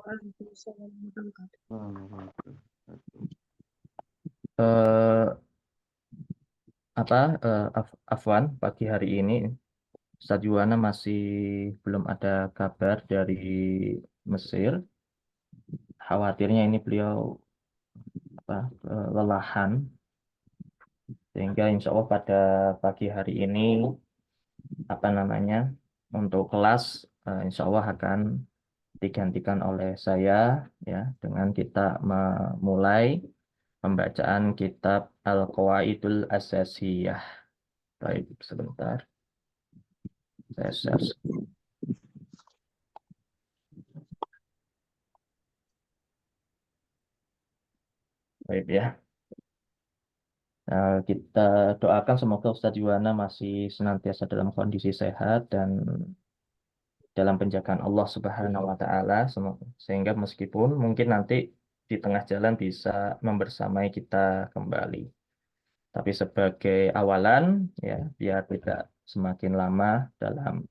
Waalaikumsalam warahmatullahi eh Afwan, pagi hari ini Ustadz Yuwana masih belum ada kabar dari Mesir. Khawatirnya ini beliau lelahan, sehingga insya Allah pada pagi hari ini untuk kelas insya Allah akan digantikan oleh saya, ya, dengan kita memulai pembacaan kitab Al-Qawaidul Asasiyah. Baik, sebentar. Saya share. Baik ya. Kita doakan semoga Ustadz Yuwana masih senantiasa dalam kondisi sehat dan dalam penjagaan Allah Subhanahu wa Ta'ala, sehingga meskipun mungkin nanti di tengah jalan bisa membersamai kita kembali. Tapi sebagai awalan, ya, biar tidak semakin lama dalam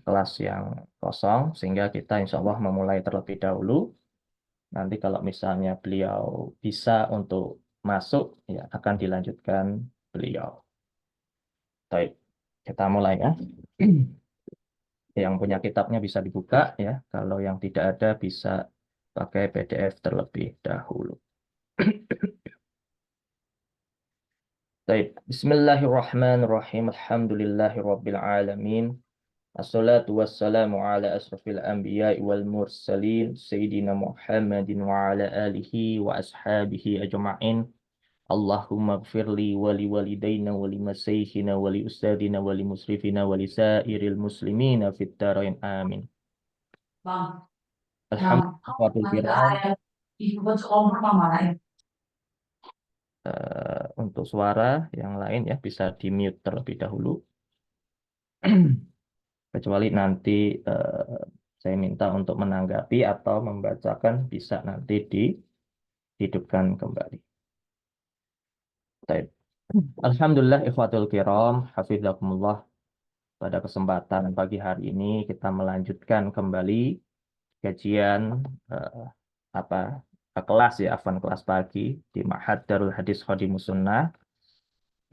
kelas yang kosong, sehingga kita insya Allah memulai terlebih dahulu. Nanti kalau misalnya beliau bisa untuk masuk, ya akan dilanjutkan beliau. Baik, kita mulai ya. Yang punya kitabnya bisa dibuka ya. Kalau yang tidak ada bisa pakai PDF terlebih dahulu. Baik, Bismillahirrahmanirrahim. Alhamdulillahirabbil alamin. Assalatu wassalamu ala asrafil anbiya'i wal mursalin Sayyidina Muhammadin wa ala alihi wa ashabihi ajma'in. Allahumma gfirli wali walidayna wali masyaykhina wali ustadina wali musrifina wali sairil muslimina fit darain amin. Vâng, Alhamdulillah. thì vẫn có một bằng lại. Untuk suara yang lain ya bisa di mute terlebih dahulu. Kecuali nanti saya minta untuk menanggapi atau membacakan bisa nanti dihidupkan kembali. Baik. Alhamdulillah ikhwatul kiram, hafizakumullah. Pada kesempatan pagi hari ini kita melanjutkan kembali kajian eh, apa kelas ya, Afwan, kelas pagi di Ma'had Darul Hadis Khadimus Sunnah,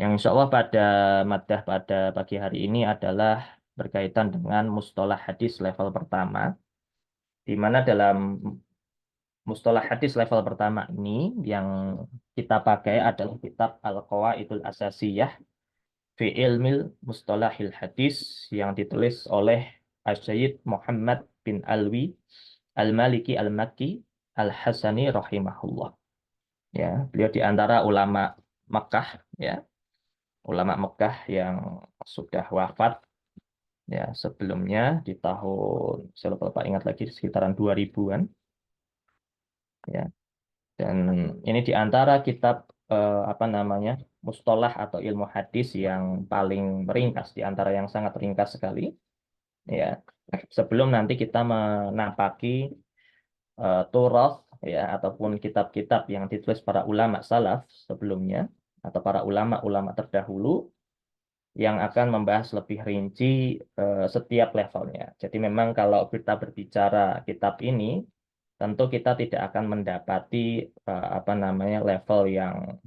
yang insya Allah pada madah pada pagi hari ini adalah berkaitan dengan mustalah hadis level pertama, di mana dalam mustalah hadis level pertama ini yang kita pakai adalah kitab Al-Qawaidul Asasiyah fi Ilmil Mustalahil Hadis yang ditulis oleh Asy-Syaikh Muhammad bin Alwi Al-Maliki Al-Makki Al-Hasani rahimahullah. Ya, beliau di antara ulama Makkah, ya, ulama Mekah yang sudah wafat ya sebelumnya di tahun, saya lupa ingat lagi, sekitaran 2000-an ya. Dan ini di antara kitab mustalah atau ilmu hadis yang paling ringkas, di antara yang sangat ringkas sekali ya. Sebelum nanti kita menapaki Turath ya, ataupun kitab-kitab yang ditulis para ulama salaf sebelumnya atau para ulama-ulama terdahulu yang akan membahas lebih rinci setiap levelnya. Jadi memang kalau kita berbicara kitab ini, tentu kita tidak akan mendapati level yang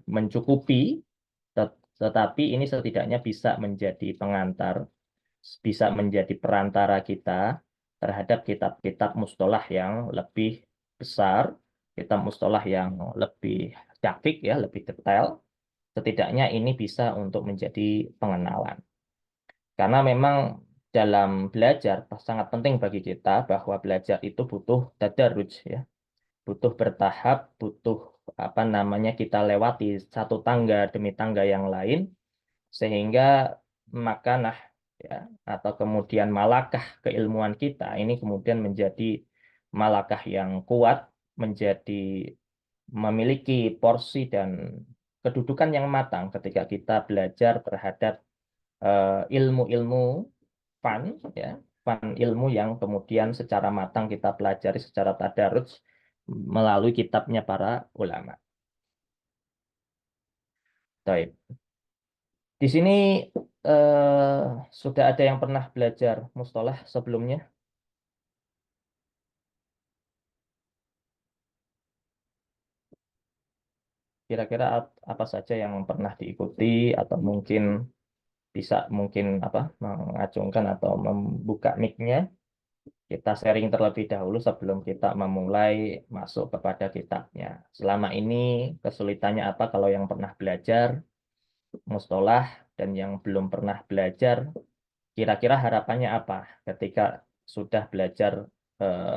mencukupi, tetapi ini setidaknya bisa menjadi pengantar, bisa menjadi perantara kita terhadap kitab-kitab mustalah yang lebih besar, kitab mustalah yang lebih dakik ya, lebih detail. Setidaknya ini bisa untuk menjadi pengenalan. Karena memang dalam belajar sangat penting bagi kita bahwa belajar itu butuh tadarruj ya, butuh bertahap, butuh kita lewati satu tangga demi tangga yang lain, sehingga makanah ya, atau kemudian malakah keilmuan kita ini kemudian menjadi malakah yang kuat, menjadi memiliki porsi dan kedudukan yang matang ketika kita belajar terhadap ilmu-ilmu fan ya, fan ilmu yang kemudian secara matang kita pelajari secara tadarus melalui kitabnya para ulama. Baik. Di sini sudah ada yang pernah belajar mustalah sebelumnya? kira-kira apa saja yang pernah diikuti atau mungkin bisa mungkin apa mengacungkan atau membuka mic-nya. Kita sharing terlebih dahulu sebelum kita memulai masuk kepada kitabnya. Selama ini kesulitannya apa kalau yang pernah belajar mustolah dan yang belum pernah belajar, kira-kira harapannya apa ketika sudah belajar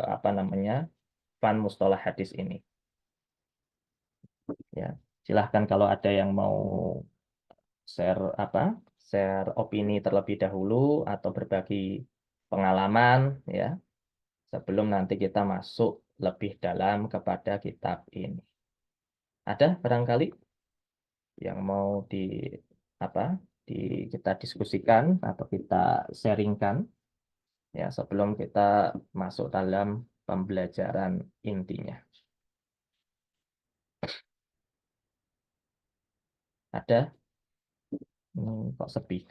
apa namanya fan mustolah hadis ini? Ya, silahkan kalau ada yang mau share apa share opini terlebih dahulu atau berbagi pengalaman ya sebelum nanti kita masuk lebih dalam kepada kitab ini. Ada barangkali yang mau apa di kita diskusikan atau kita sharingkan ya sebelum kita masuk dalam pembelajaran intinya. Ada? Kok sepi?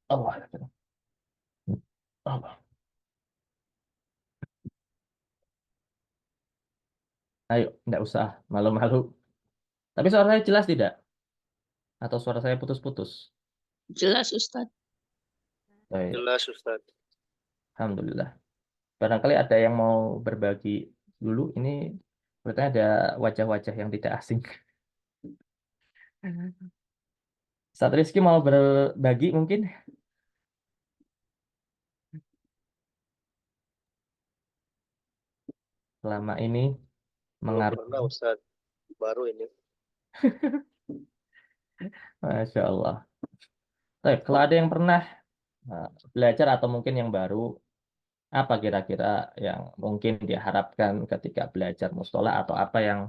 Allah. Allah. Ayo, enggak usah malu-malu. Tapi suara saya jelas tidak? Atau suara saya putus-putus? Jelas Ustadz. Baik, Jelas Ustadz. alhamdulillah. Barangkali ada yang mau berbagi dulu. Ini berarti ada wajah-wajah yang tidak asing. Ustaz Rizky mau berbagi mungkin? Selama ini Belum mengarut. pernah Ustadz. Baru ini. Masya Allah. Baik, kalau ada yang pernah belajar atau mungkin yang baru, apa kira-kira yang mungkin diharapkan ketika belajar mustolah atau apa yang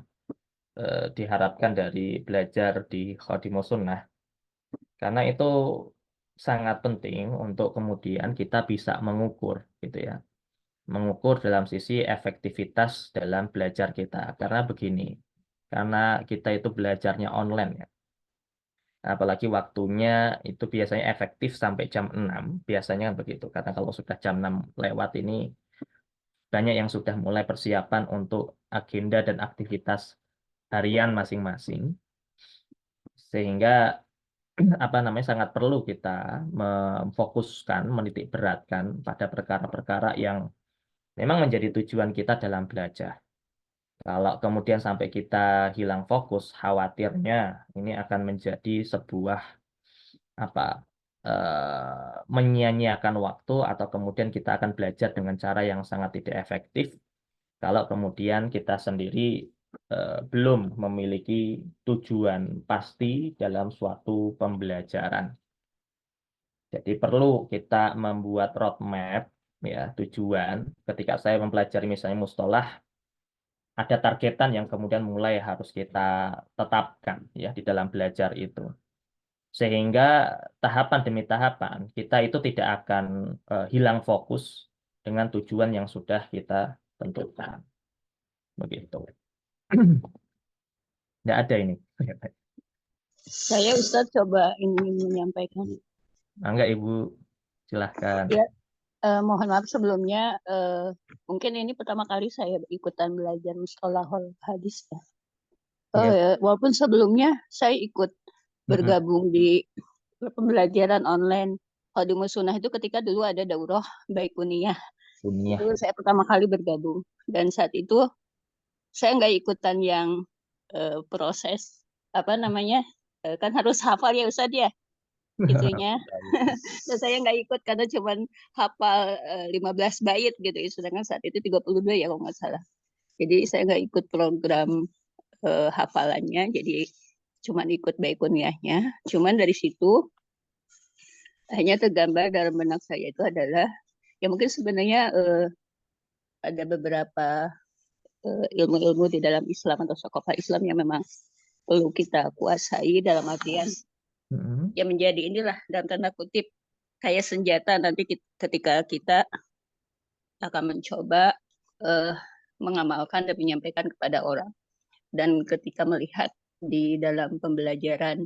diharapkan dari belajar di Khadimus Sunnah? Karena itu sangat penting untuk kemudian kita bisa mengukur, gitu ya. Mengukur dalam sisi efektivitas dalam belajar kita. Karena begini, karena kita itu belajarnya online ya. Apalagi waktunya itu biasanya efektif sampai jam 6, biasanya kan begitu. Karena kalau sudah jam 6 lewat ini, banyak yang sudah mulai persiapan untuk agenda dan aktivitas harian masing-masing. Sehingga apa namanya sangat perlu kita memfokuskan, menitik beratkan pada perkara-perkara yang memang menjadi tujuan kita dalam belajar. Kalau kemudian sampai kita hilang fokus, khawatirnya ini akan menjadi sebuah apa menyia-nyiakan waktu atau kemudian kita akan belajar dengan cara yang sangat tidak efektif kalau kemudian kita sendiri belum memiliki tujuan pasti dalam suatu pembelajaran. Jadi perlu kita membuat roadmap ya tujuan ketika saya mempelajari misalnya mustolah ada targetan yang kemudian mulai harus kita tetapkan ya di dalam belajar itu. Sehingga tahapan demi tahapan kita itu tidak akan hilang fokus dengan tujuan yang sudah kita tentukan. Begitu. Tidak ada ini. Saya Ustadz coba ingin menyampaikan. Enggak, Ibu. Silahkan. Ya, mohon maaf sebelumnya. Mungkin ini pertama kali saya ikutan belajar mustalahul hadis ya. Iya. Walaupun sebelumnya saya ikut bergabung di pembelajaran online. Khadimus Sunnah itu ketika dulu ada daurah Baikuniyah. Dunia. Itu saya pertama kali bergabung. Dan saat itu saya nggak ikutan yang proses apa namanya kan harus hafal ya Ustadz ya itunya. Dan saya nggak ikut karena cuma hafal 15 bait gitu ya. Sedangkan saat itu 32 ya kalau nggak salah. Jadi saya nggak ikut program hafalannya. Jadi cuma ikut baikuniahnya. Cuman dari situ hanya tergambar dalam benak saya itu adalah ya mungkin sebenarnya ada beberapa ilmu-ilmu di dalam Islam atau sokopah Islam yang memang perlu kita kuasai dalam artian ya menjadi inilah dalam tanda kutip kayak senjata nanti ketika kita akan mencoba mengamalkan dan menyampaikan kepada orang. Dan ketika melihat di dalam pembelajaran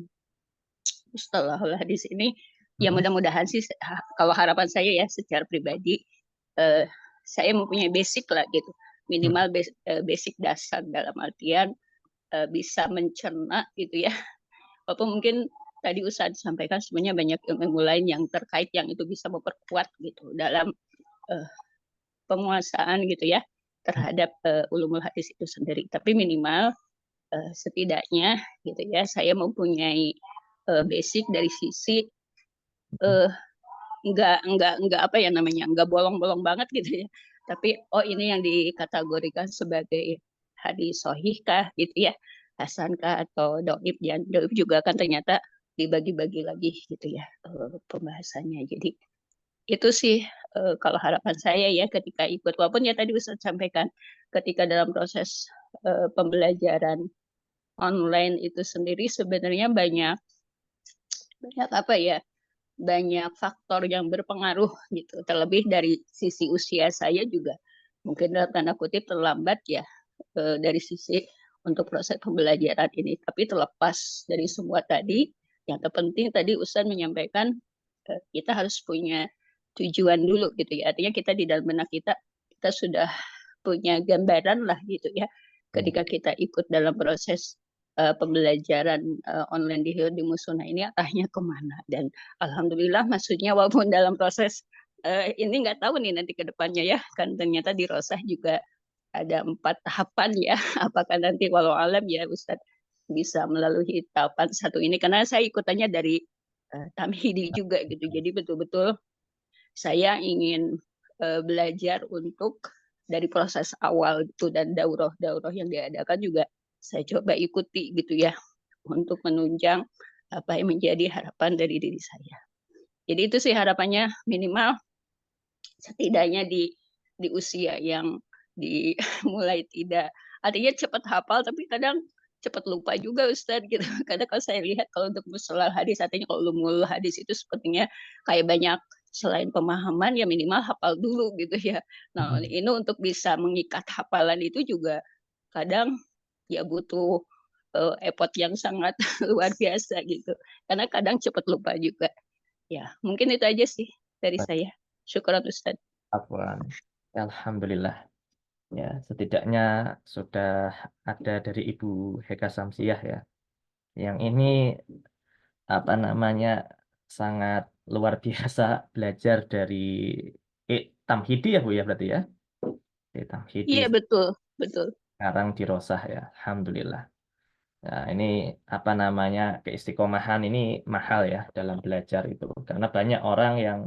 mustalahul hadis ini, ya mudah-mudahan sih kalau harapan saya ya secara pribadi saya mempunyai basic lah gitu minimal basic dasar dalam artian bisa mencerna gitu ya. Walaupun mungkin tadi Ustadz sampaikan sebenarnya banyak ilmu lain yang terkait yang itu bisa memperkuat gitu dalam penguasaan gitu ya terhadap ulumul hadis itu sendiri. Tapi minimal setidaknya gitu ya saya mempunyai basic dari sisi nggak apa ya namanya nggak bolong-bolong banget gitu ya. Tapi ini yang dikategorikan sebagai hadis sohihkah gitu ya, hasankah atau doib, dan doib juga kan ternyata dibagi-bagi lagi gitu ya pembahasannya. Jadi itu sih kalau harapan saya ya ketika ikut, walaupun ya tadi Ustaz sampaikan ketika dalam proses pembelajaran online itu sendiri sebenarnya banyak apa ya, banyak faktor yang berpengaruh gitu. Terlebih dari sisi usia saya juga mungkin dalam tanda kutip terlambat ya dari sisi untuk proses pembelajaran ini. Tapi terlepas dari semua tadi, yang terpenting tadi Ustaz menyampaikan kita harus punya tujuan dulu gitu ya. Artinya kita di dalam benak kita sudah punya gambaran lah gitu ya. Ketika kita ikut dalam proses pembelajaran online di Musuna ini arahnya kemana. Dan alhamdulillah maksudnya walaupun dalam proses ini nggak tahu nih nanti ke depannya ya, kan ternyata di Rosah juga ada 4 tahapan ya. Apakah nanti walau alam ya Ustadz bisa melalui tahapan satu ini, karena saya ikutannya dari Tamhidi juga gitu. Jadi betul-betul saya ingin belajar untuk dari proses awal itu, dan daurah-daurah yang diadakan juga saya coba ikuti gitu ya untuk menunjang apa yang menjadi harapan dari diri saya. Jadi itu sih harapannya, minimal setidaknya di usia yang dimulai tidak, artinya cepat hafal tapi kadang cepat lupa juga Ustadz gitu. Kadang kalau saya lihat kalau untuk mustalah hadis, artinya kalau ulumul hadis itu sepertinya kayak banyak selain pemahaman ya minimal hafal dulu gitu ya. Nah ini untuk bisa mengikat hafalan itu juga kadang ya butuh effort yang sangat luar biasa gitu. Karena kadang cepat lupa juga. Ya mungkin itu aja sih dari saya. Syukuran Ustadz. Afwan. Alhamdulillah. Ya, setidaknya sudah ada dari Ibu Heka Samsiah ya. Yang ini apa namanya sangat luar biasa belajar dari Tamhidi ya Bu ya berarti ya. Tamhidi Iya betul, betul. sekarang di Rosah ya. Alhamdulillah. Nah, ini apa namanya keistiqomahan ini mahal ya dalam belajar itu. Karena banyak orang yang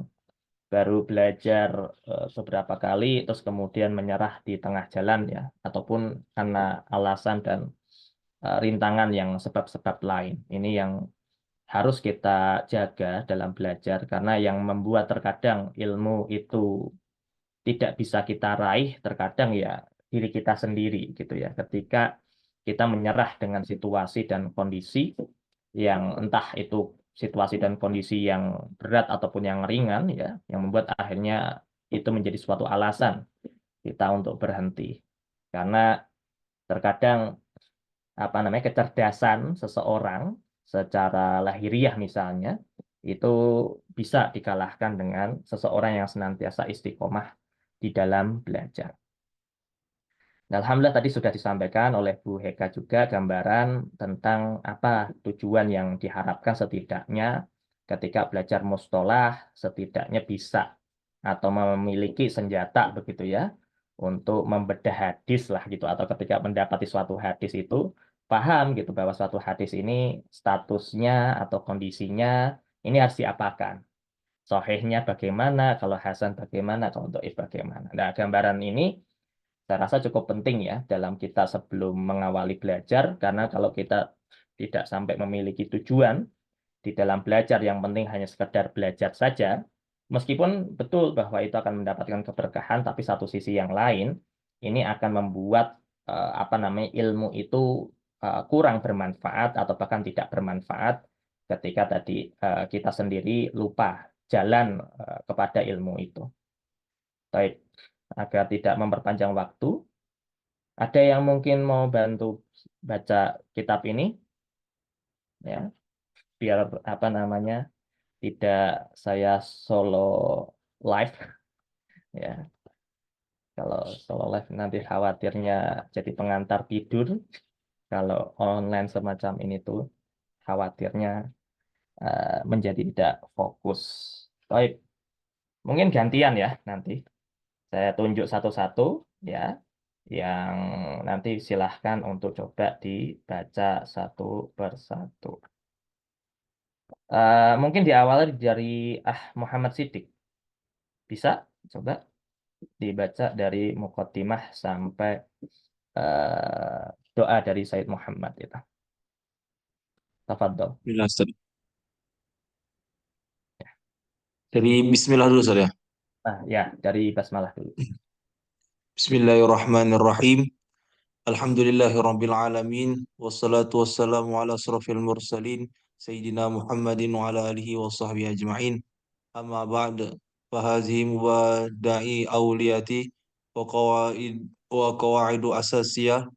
baru belajar beberapa kali terus kemudian menyerah di tengah jalan ya, ataupun karena alasan dan rintangan yang sebab-sebab lain. Ini yang harus kita jaga dalam belajar, karena yang membuat terkadang ilmu itu tidak bisa kita raih terkadang ya diri kita sendiri gitu ya. Ketika kita menyerah dengan situasi dan kondisi yang entah itu situasi dan kondisi yang berat ataupun yang ringan ya, yang membuat akhirnya itu menjadi suatu alasan kita untuk berhenti. Karena terkadang apa namanya kecerdasan seseorang secara lahiriah misalnya itu bisa dikalahkan dengan seseorang yang senantiasa istiqomah di dalam belajar. Nah, alhamdulillah tadi sudah disampaikan oleh Bu Heka juga gambaran tentang apa tujuan yang diharapkan setidaknya ketika belajar mustolah, setidaknya bisa atau memiliki senjata begitu ya untuk membedah hadis lah gitu, atau ketika mendapati suatu hadis itu paham gitu bahwa suatu hadis ini statusnya atau kondisinya ini harus diapakan. Sahihnya bagaimana, kalau hasan bagaimana, kalau dhaif bagaimana. Nah, gambaran ini saya rasa cukup penting ya dalam kita sebelum mengawali belajar, karena kalau kita tidak sampai memiliki tujuan di dalam belajar, yang penting hanya sekedar belajar saja, meskipun betul bahwa itu akan mendapatkan keberkahan, tapi satu sisi yang lain ini akan membuat apa namanya ilmu itu kurang bermanfaat atau bahkan tidak bermanfaat ketika tadi kita sendiri lupa jalan kepada ilmu itu. Baik, agar tidak memperpanjang waktu, ada yang mungkin mau bantu baca kitab ini ya, biar apa namanya tidak saya solo live ya. Kalau live nanti khawatirnya jadi pengantar tidur. Kalau online semacam ini tuh khawatirnya menjadi tidak fokus. Baik, mungkin gantian ya nanti. Saya tunjuk satu-satu ya, yang nanti silahkan untuk coba dibaca satu persatu. Mungkin diawali dari Muhammad Siddiq. Bisa coba dibaca dari Muqaddimah sampai doa dari Said Muhammad itu. Tafadhol. Bismillah, Ustaz. Dari Bismillah dulu, Ustaz ya. Ya, dari basmalah dulu. Bismillahirrahmanirrahim. Alhamdulillahirabbil alamin wassalatu wassalamu ala asrofil mursalin sayyidina Muhammadin wa ala alihi wa sahbihi ajma'in. Amma ba'd, fahazihi mubada'i awliyati wa qawaidu asasiyah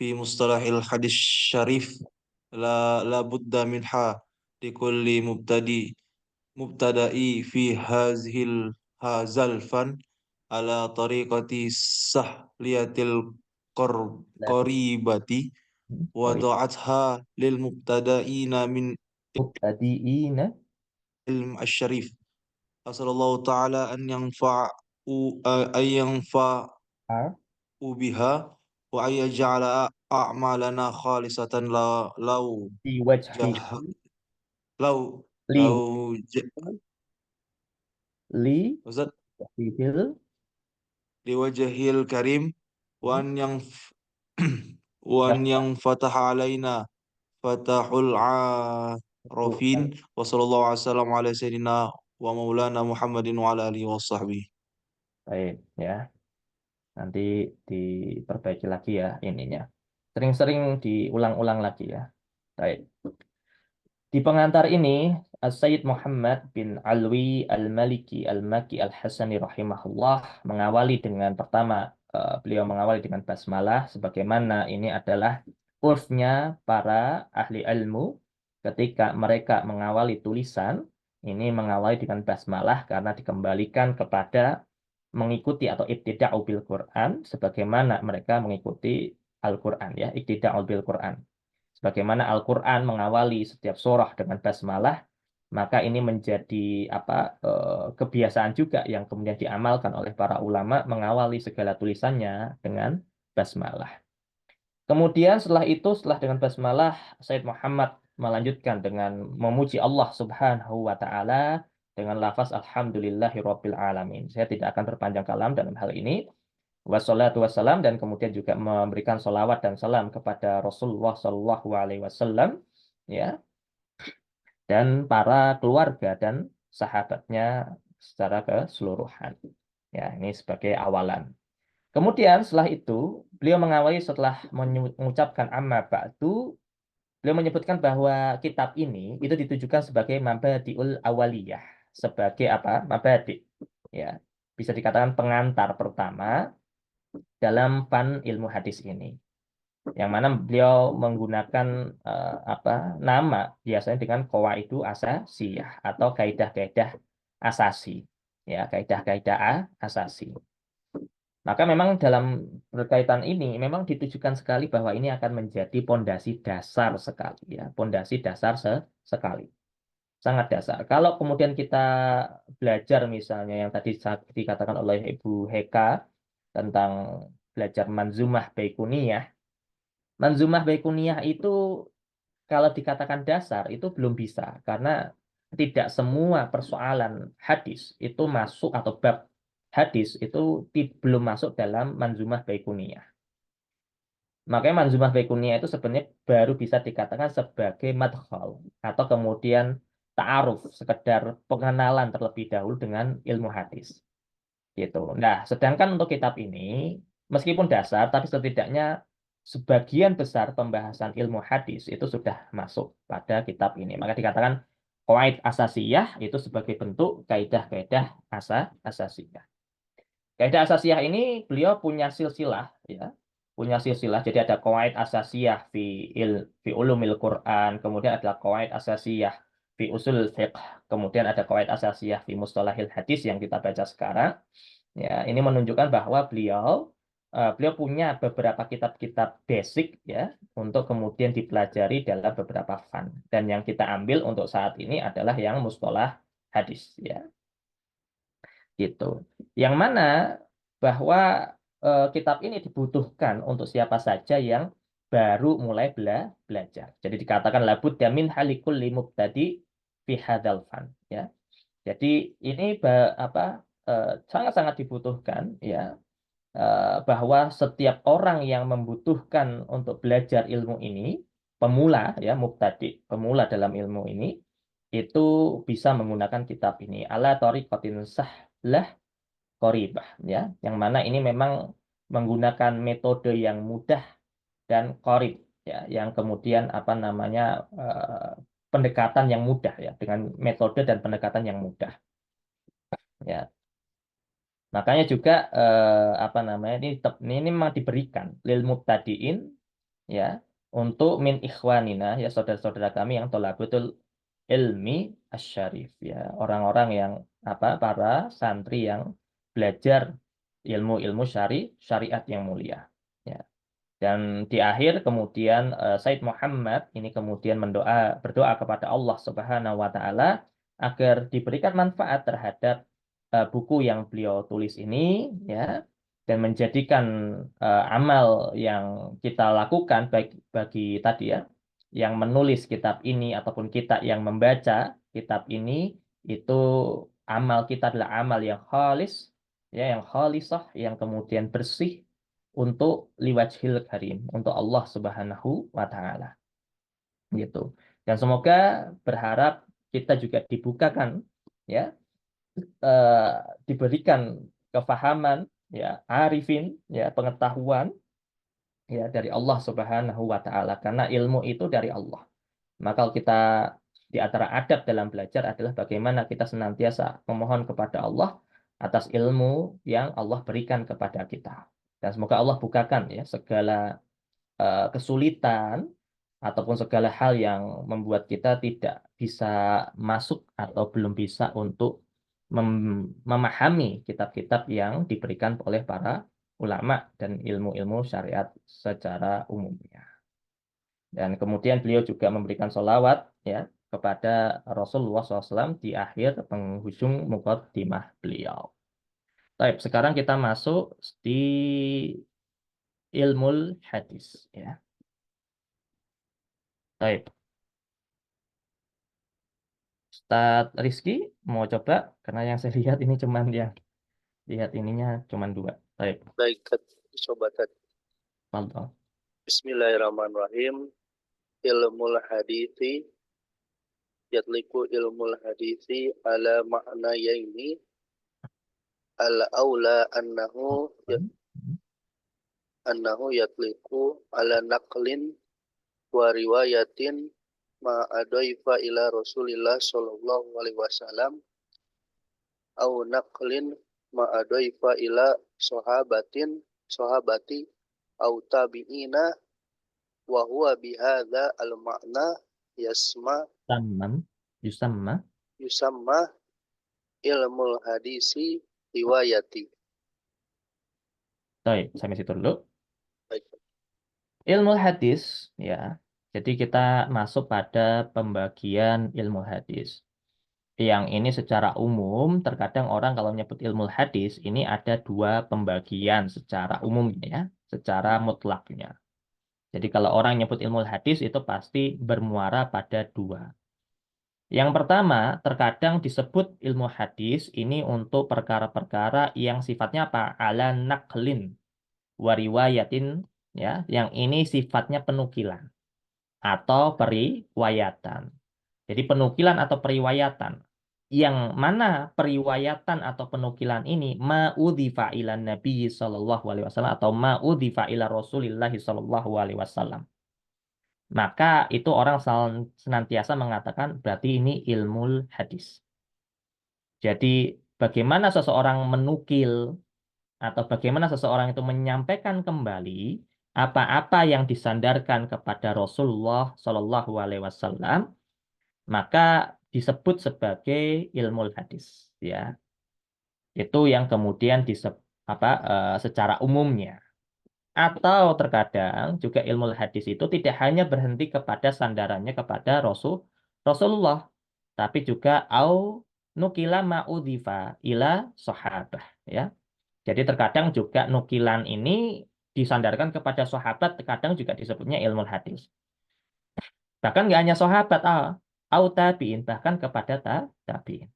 fi mustalahil hadis syarif la budda minha likulli mubtada'i fi hazal fan ala tariqati sahliyatil qaribati wa da'atha lil mubtada'ina min Mubtadi'ina ilm asy-syarif. Asallallahu ta'ala an yanfa'u biha wa ay yaj'ala a'malana khalisatan lau di wajhi jah lau li lau li Ustaz, wajhil liwajhil karim wan yang fataha alaina fatahul arafin wa sallallahu alaihi wasallam ala sayyidina wa maulana Muhammadin wa ala alihi washabbihi. Baik ya. Nanti diperbaiki lagi ya ininya. Sering-sering diulang-ulang lagi ya. Baik. Di pengantar ini, Sayyid Muhammad bin Alwi Al-Maliki Al-Maki Al-Hasani rahimahullah mengawali dengan pertama, beliau mengawali dengan basmalah, sebagaimana ini adalah urfnya para ahli ilmu ketika mereka mengawali tulisan, ini mengawali dengan basmalah karena dikembalikan kepada mengikuti atau ibtida'u bil Quran, sebagaimana mereka mengikuti Al-Quran ya, ibtida'u bil Quran. Sebagaimana Al-Quran mengawali setiap surah dengan basmalah, maka ini menjadi kebiasaan juga yang kemudian diamalkan oleh para ulama mengawali segala tulisannya dengan basmalah. Kemudian setelah dengan basmalah, Sayyid Muhammad melanjutkan dengan memuji Allah Subhanahu wa Ta'ala dengan lafaz Alhamdulillahirabbil alamin. Saya tidak akan berpanjang kalam dalam hal ini. Wassalatu wassalam, dan kemudian juga memberikan salawat dan salam kepada Rasulullah Shallallahu Alaihi Wasallam ya, dan para keluarga dan sahabatnya secara keseluruhan ya, ini sebagai awalan. Kemudian setelah itu beliau mengawali setelah mengucapkan amma ba'du, beliau menyebutkan bahwa kitab ini itu ditujukan sebagai mabadi'ul awaliyah, sebagai mabadi ya, bisa dikatakan pengantar pertama dalam fan ilmu hadis ini, yang mana beliau menggunakan nama biasanya dengan qawaidu asasiyah atau kaidah-kaidah asasi ya, kaidah-kaidah asasi. Maka memang dalam berkaitan ini memang ditujukan sekali bahwa ini akan menjadi pondasi dasar sekali ya, pondasi dasar sekali, sangat dasar. Kalau kemudian kita belajar misalnya yang tadi dikatakan oleh Ibu Heka tentang belajar Manzumah Baiquniyah. Manzumah Baiquniyah itu kalau dikatakan dasar itu belum bisa, karena tidak semua persoalan hadis itu masuk, atau bab hadis itu belum masuk dalam Manzumah Baiquniyah. Makanya Manzumah Baiquniyah itu sebenarnya baru bisa dikatakan sebagai madkhal atau kemudian ta'aruf, sekedar pengenalan terlebih dahulu dengan ilmu hadis. Gitu. Nah, sedangkan untuk kitab ini, meskipun dasar, tapi setidaknya sebagian besar pembahasan ilmu hadis itu sudah masuk pada kitab ini. Maka dikatakan qawaid asasiyah itu sebagai bentuk kaidah-kaidah asasiyah. Kaidah asasiyah ini beliau punya silsilah, ya, punya silsilah. Jadi ada qawaid asasiyah fi ulumil Quran, kemudian ada qawaid asasiyah fi usul fiqh, kemudian ada qawaid asasiyah fi mustalahil hadis yang kita baca sekarang. Ya, ini menunjukkan bahwa beliau punya beberapa kitab-kitab basic ya untuk kemudian dipelajari dalam beberapa fan. Dan yang kita ambil untuk saat ini adalah yang mustalah hadis ya. Gitu. Yang mana bahwa kitab ini dibutuhkan untuk siapa saja yang baru mulai belajar. Jadi dikatakan labudda min halikul limubtadi fi hadzal fan ya. Jadi ini sangat-sangat dibutuhkan ya bahwa setiap orang yang membutuhkan untuk belajar ilmu ini, pemula ya, mubtadi, pemula dalam ilmu ini, itu bisa menggunakan kitab ini ala thariqatin sahlah qoribah ya, yang mana ini memang menggunakan metode yang mudah dan qorib ya, yang kemudian pendekatan yang mudah ya, dengan metode dan pendekatan yang mudah ya. Makanya juga ini memang diberikan lil mubtadiin ya untuk min ikhwanina ya, saudara-saudara kami yang thalabatul ilmi asyarif ya, orang-orang yang para santri yang belajar ilmu-ilmu syariat yang mulia ya. Dan di akhir kemudian Said Muhammad ini kemudian berdoa kepada Allah Subhanahu wa taala agar diberikan manfaat terhadap buku yang beliau tulis ini ya, dan menjadikan amal yang kita lakukan baik bagi tadi ya yang menulis kitab ini ataupun kita yang membaca kitab ini, itu amal kita adalah amal yang khalis ya, yang khalisah, yang kemudian bersih untuk liwajhil karim, untuk Allah Subhanahu wa taala. Gitu. Dan semoga berharap kita juga dibukakan ya, diberikan kefahaman ya, arifin ya, pengetahuan ya dari Allah Subhanahu wa taala, karena ilmu itu dari Allah. Maka kita di antara adab dalam belajar adalah bagaimana kita senantiasa memohon kepada Allah atas ilmu yang Allah berikan kepada kita. Dan semoga Allah bukakan ya segala kesulitan ataupun segala hal yang membuat kita tidak bisa masuk atau belum bisa untuk memahami kitab-kitab yang diberikan oleh para ulama dan ilmu-ilmu syariat secara umumnya. Dan kemudian beliau juga memberikan sholawat ya kepada Rasulullah SAW di akhir penghujung muqaddimah beliau. Baik, sekarang kita masuk di ilmul hadis ya. Baik. Ustadz Rizky mau coba, karena yang saya lihat ini cuman ininya cuman 2. Baik. Baik, sobat. Mantap. Bismillahirrahmanirrahim. Ilmul hadithi yatliku ilmul hadithi ala makna yaini al-aula annahu yatliku ala naqlin wa riwayatin ma adaifa ila Rasulillah sallallahu alaihi wasallam au naqlin ma adaifa ila sahabati au tabi'ina wa huwa bihadza al-ma'na yusamma ilmul hadisi riwayati. Baik, sampai situ dulu. Baik. Ilmu hadis ya. Jadi kita masuk pada pembagian ilmu hadis. Yang ini secara umum, terkadang orang kalau menyebut ilmu hadis ini ada 2 pembagian secara umumnya ya, secara mutlaknya. Jadi kalau orang nyebut ilmu hadis itu pasti bermuara pada 2. Yang pertama, terkadang disebut ilmu hadis ini untuk perkara-perkara yang sifatnya apa? Ala naqlin wa riwayatin ya, yang ini sifatnya penukilan atau periwayatan. Jadi penukilan atau periwayatan. Yang mana periwayatan atau penukilan ini ma'udhifa ila Nabi sallallahu alaihi wasallam atau ma'udhifa ila Rasulillah sallallahu alaihi wasallam. Maka itu orang senantiasa mengatakan berarti ini ilmu hadis. Jadi bagaimana seseorang menukil atau bagaimana seseorang itu menyampaikan kembali apa-apa yang disandarkan kepada Rasulullah Shallallahu Alaihi Wasallam, maka disebut sebagai ilmu hadis. Ya, Itu yang kemudian secara umumnya. Atau terkadang juga ilmu hadis itu tidak hanya berhenti kepada sandarannya kepada Rasulullah, tapi juga au nukila ma'udhifa ila sahabah, ya. Jadi terkadang juga nukilan ini disandarkan kepada sahabat, terkadang juga disebutnya ilmu hadis. Bahkan nggak hanya sahabat, au tabi'in, bahkan kepada tabi'in.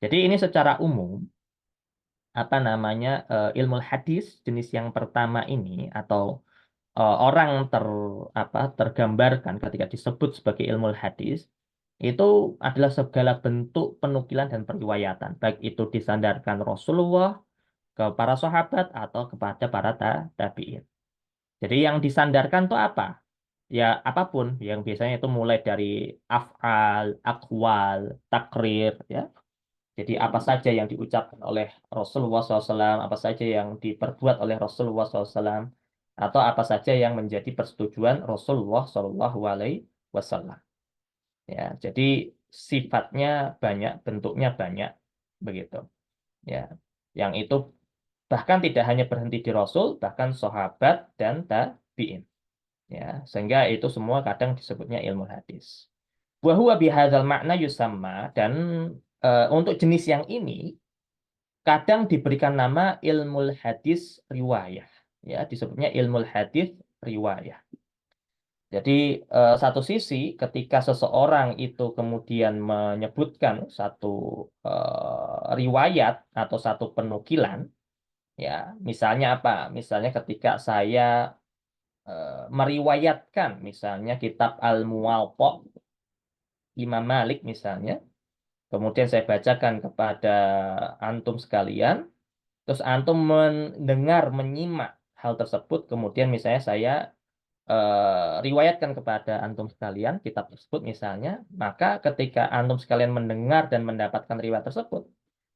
Jadi ini secara umum ilmu hadis jenis yang pertama ini atau orang tergambarkan ketika disebut sebagai ilmu hadis itu adalah segala bentuk penukilan dan periwayatan, baik itu disandarkan Rasulullah ke para sahabat atau kepada para tabi'in. Jadi yang disandarkan itu apa? Ya apapun yang biasanya itu mulai dari af'al, aqwal, takrir, ya. Jadi apa saja yang diucapkan oleh Rasulullah SAW, apa saja yang diperbuat oleh Rasulullah SAW, atau apa saja yang menjadi persetujuan Rasulullah SAW. Ya, jadi sifatnya banyak, bentuknya banyak, begitu. Ya, yang itu bahkan tidak hanya berhenti di Rasul, bahkan sahabat dan tabi'in. Ya, sehingga itu semua kadang disebutnya ilmu hadis. Wa huwa bihadzal makna yusamma, dan untuk jenis yang ini kadang diberikan nama ilmu hadis riwayah, ya, disebutnya ilmu hadis riwayah. Jadi satu sisi ketika seseorang itu kemudian menyebutkan satu riwayat atau satu penukilan, ya, misalnya apa? Misalnya ketika saya meriwayatkan misalnya kitab Al-Muwatta Imam Malik misalnya, kemudian saya bacakan kepada antum sekalian, terus antum mendengar, menyimak hal tersebut, kemudian misalnya saya riwayatkan kepada antum sekalian kitab tersebut misalnya, maka ketika antum sekalian mendengar dan mendapatkan riwayat tersebut,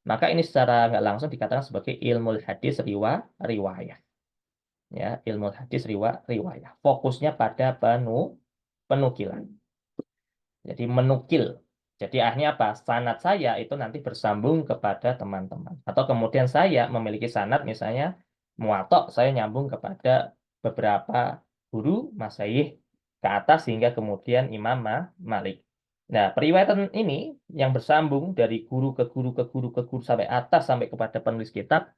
maka ini secara nggak langsung dikatakan sebagai ilmu hadis riwayah. Ya, ilmu hadis riwayah. Fokusnya pada penukilan. Jadi menukil. Jadi akhirnya apa? Sanad saya itu nanti bersambung kepada teman-teman. Atau kemudian saya memiliki sanad misalnya Muwatta, saya nyambung kepada beberapa guru masyayikh ke atas hingga kemudian Imam Malik. Nah, periwayatan ini yang bersambung dari guru ke guru ke guru ke guru sampai atas sampai kepada penulis kitab,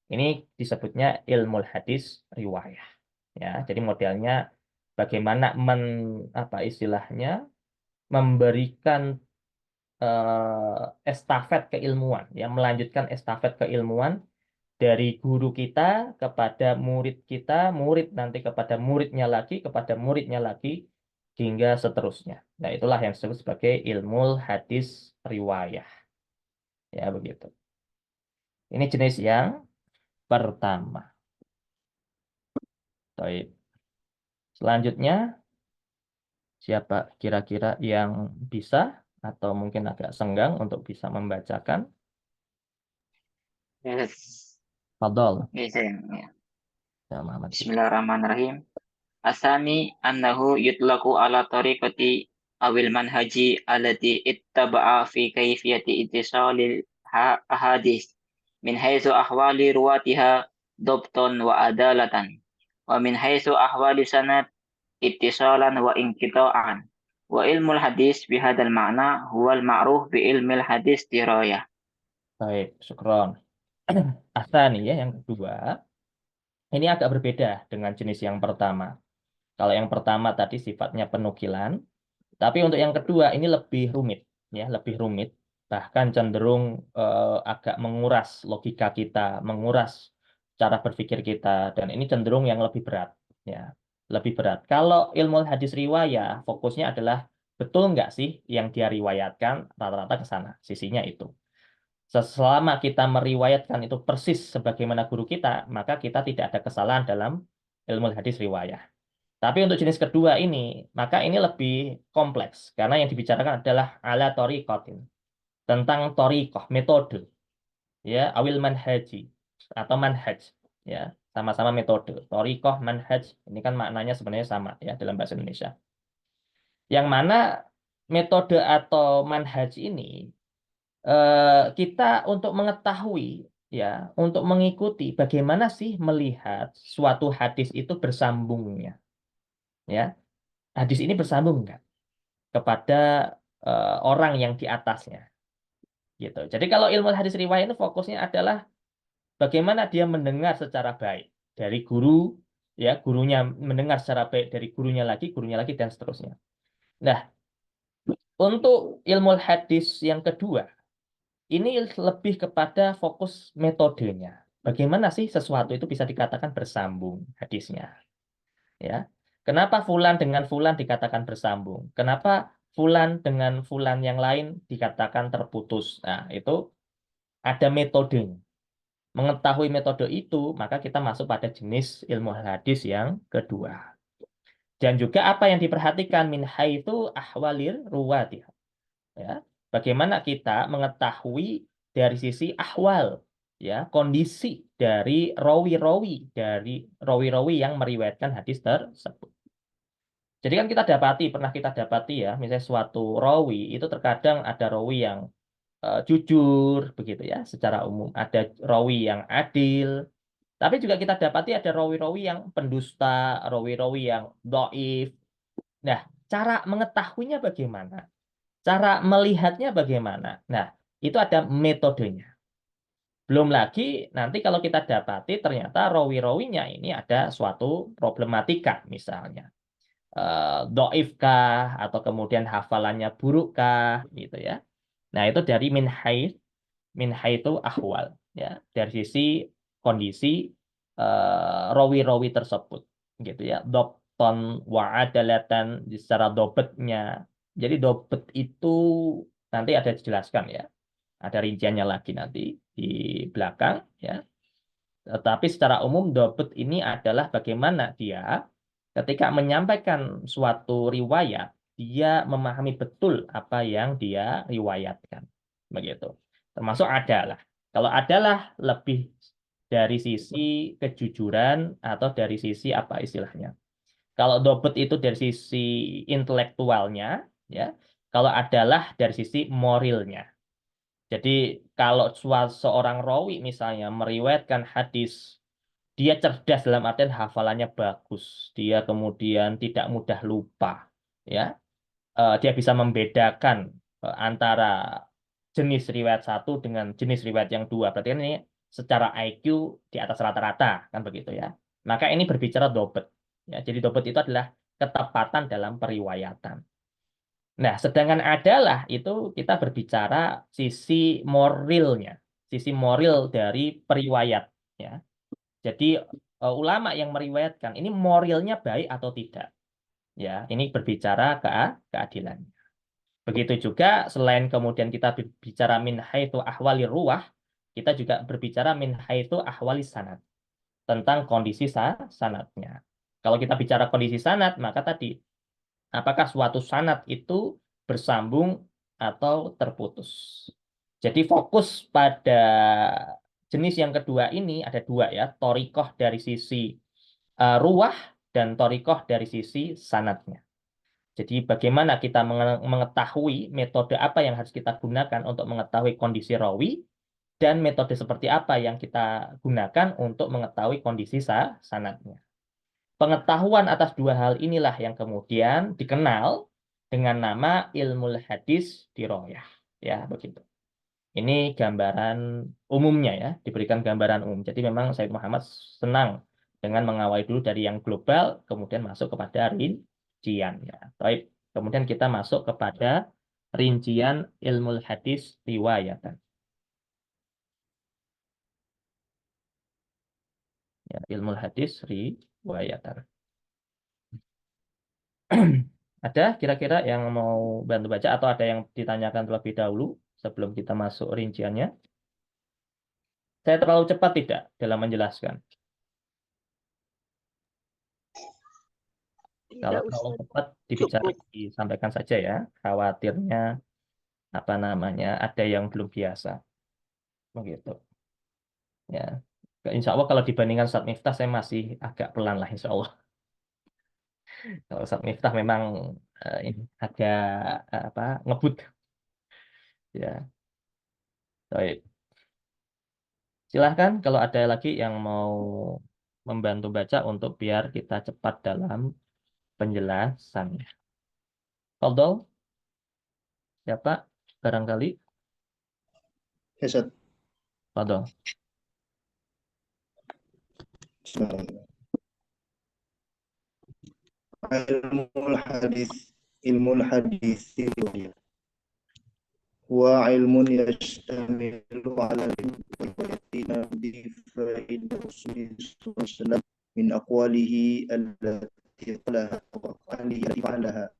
ini disebutnya ilmu hadis riwayah. Ya, jadi modelnya bagaimana istilahnya memberikan estafet keilmuan, ya, melanjutkan estafet keilmuan dari guru kita kepada murid kita, murid nanti kepada muridnya lagi, hingga seterusnya. Nah, itulah yang disebut sebagai ilmu hadis riwayah. Ya, begitu. Ini jenis yang pertama. Baik. Selanjutnya, siapa kira-kira yang bisa atau mungkin agak senggang untuk bisa membacakan? Yes. Fadol. Yes, ya. Ya, Muhammad. Bismillahirrahmanirrahim. Asani annahu yutlaqu ala tariqati awil manhaji allati ittaba'a fi kayfiyati ittisalil ahadis min haitsu ahwali ruwatiha dabtan wa adalatan wa min haitsu ahwali sanad ittisalan wa inqita'an wa ilmul hadis bihadzal ma'na huwal ma'ruf bi ilmil hadis dirayah. Baik, syukron. Asani, ya, yang kedua. Ini agak berbeda dengan jenis yang pertama. Kalau yang pertama tadi sifatnya penukilan, tapi untuk yang kedua ini lebih rumit, ya, lebih rumit, bahkan cenderung agak menguras logika kita, menguras cara berpikir kita, dan ini cenderung yang lebih berat, ya, lebih berat. Kalau ilmu hadis riwayah, fokusnya adalah betul nggak sih yang dia riwayatkan, rata-rata ke sana, sisinya itu. Selama kita meriwayatkan itu persis sebagaimana guru kita, maka kita tidak ada kesalahan dalam ilmu hadis riwayah. Tapi untuk jenis kedua ini, maka ini lebih kompleks. Karena yang dibicarakan adalah ala tariqatin. Tentang tariqah, metode. Ya, awil manhaji. Atau manhaj. Ya, sama-sama metode. Tariqah, manhaj. Ini kan maknanya sebenarnya sama, ya, dalam bahasa Indonesia. Yang mana metode atau manhaj ini kita untuk mengetahui ya, untuk mengikuti bagaimana sih melihat suatu hadis itu bersambungnya, ya. Hadis ini bersambung nggak kepada orang yang di atasnya, gitu. Jadi kalau ilmu hadis riwayat itu fokusnya adalah bagaimana dia mendengar secara baik dari guru, ya, gurunya mendengar secara baik dari gurunya lagi dan seterusnya. Nah, untuk ilmu hadis yang kedua, ini lebih kepada fokus metodenya. Bagaimana sih sesuatu itu bisa dikatakan bersambung hadisnya? Ya, kenapa fulan dengan fulan dikatakan bersambung? Kenapa fulan dengan fulan yang lain dikatakan terputus? Nah, itu ada metodenya. Mengetahui metode itu, maka kita masuk pada jenis ilmu hadis yang kedua. Dan juga apa yang diperhatikan min haitsu ahwalir ruwati. Ya, bagaimana kita mengetahui dari sisi ahwal, ya, kondisi dari rawi-rawi yang meriwayatkan hadis tersebut. Jadi kan pernah kita dapati ya, misalnya suatu rawi itu terkadang ada rawi yang jujur begitu ya, secara umum ada rawi yang adil, tapi juga kita dapati ada rawi-rawi yang pendusta, rawi-rawi yang dhaif. Nah, cara mengetahuinya bagaimana? Cara melihatnya bagaimana? Nah, itu ada metodenya. Belum lagi nanti kalau kita dapati ternyata rawi-rawinya ini ada suatu problematika misalnya. Dhaif kah atau kemudian hafalannya buruk kah gitu ya. Nah, itu dari min haitsu ahwal ya, dari sisi kondisi rawi-rawi tersebut gitu ya. Dhabtan wa adalatan secara dobetnya. Jadi dobet itu nanti ada dijelaskan ya. Ada rinciannya lagi nanti di belakang ya. Tetapi secara umum dobet ini adalah bagaimana dia ketika menyampaikan suatu riwayat, dia memahami betul apa yang dia riwayatkan. Begitu. Termasuk adalah. Kalau adalah lebih dari sisi kejujuran atau dari sisi apa istilahnya. Kalau dobet itu dari sisi intelektualnya, ya. Kalau adalah dari sisi moralnya. Jadi kalau seorang rawi misalnya meriwayatkan hadis, dia cerdas dalam artian hafalannya bagus, dia kemudian tidak mudah lupa, ya. Dia bisa membedakan antara jenis riwayat satu dengan jenis riwayat yang dua. Berarti kan ini secara IQ di atas rata-rata, kan begitu ya. Maka ini berbicara dobet. Ya, jadi dobet itu adalah ketepatan dalam periwayatan. Nah, sedangkan adalah itu kita berbicara sisi moralnya, sisi moral dari periwayat. Ya. Jadi ulama yang meriwayatkan ini moralnya baik atau tidak. Ya, ini berbicara keadilan. Begitu juga selain kemudian kita berbicara min haitsu ahwali ruwah, kita juga berbicara min haitsu ahwali sanad, tentang kondisi sanadnya. Kalau kita bicara kondisi sanad, maka tadi apakah suatu sanad itu bersambung atau terputus. Jadi fokus pada jenis yang kedua ini ada dua ya, torikoh dari sisi ruwah dan torikoh dari sisi sanadnya. Jadi bagaimana kita mengetahui metode apa yang harus kita gunakan untuk mengetahui kondisi rawi dan metode seperti apa yang kita gunakan untuk mengetahui kondisi sanadnya. Pengetahuan atas dua hal inilah yang kemudian dikenal dengan nama ilmu hadis diroyah. Ya, begitu. Ini gambaran umumnya ya, diberikan gambaran umum. Jadi memang Said Muhammad senang dengan mengawali dulu dari yang global, kemudian masuk kepada rincian. Ya. Baik, kemudian kita masuk kepada rincian ilmu hadis riwayatan. Ya, ilmu hadis riwayatan. Ada kira-kira yang mau bantu baca atau ada yang ditanyakan terlebih dahulu sebelum kita masuk rinciannya? Saya terlalu cepat tidak dalam menjelaskan? Kalau Tidak, terlalu Ustaz. cepat dibicara, Cukup. disampaikan saja ya. Khawatirnya apa namanya ada yang belum biasa. Begitu. Ya. Insya Allah kalau dibandingkan Ustaz Miftah saya masih agak pelan lah insya Allah. Kalau Ustaz Miftah memang ini agak apa ngebut. Ya. Baik. Silahkan kalau ada lagi yang mau membantu baca untuk biar kita cepat dalam penjelasannya. Fadol, siapa? Barangkali. Ya, Ustaz. Fadol. Ilmul hadis wa ilmun yashtamilu ala riwayatin fa'idah Rasulullah min aqwalihi allati qalaha wa af'alihi allati fa'alaha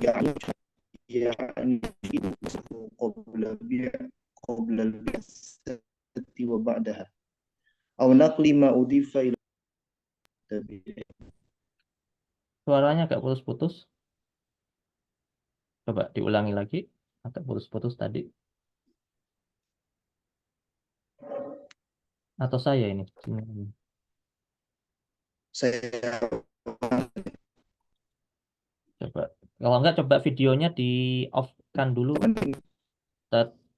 يعني قبل البعثة وبعدها أو نقل ما أضيف إلى التابعين. Suaranya agak putus-putus. Coba diulangi lagi. Agak putus-putus tadi. Atau saya ini? Saya Coba. Kalau enggak, coba videonya di off-kan dulu.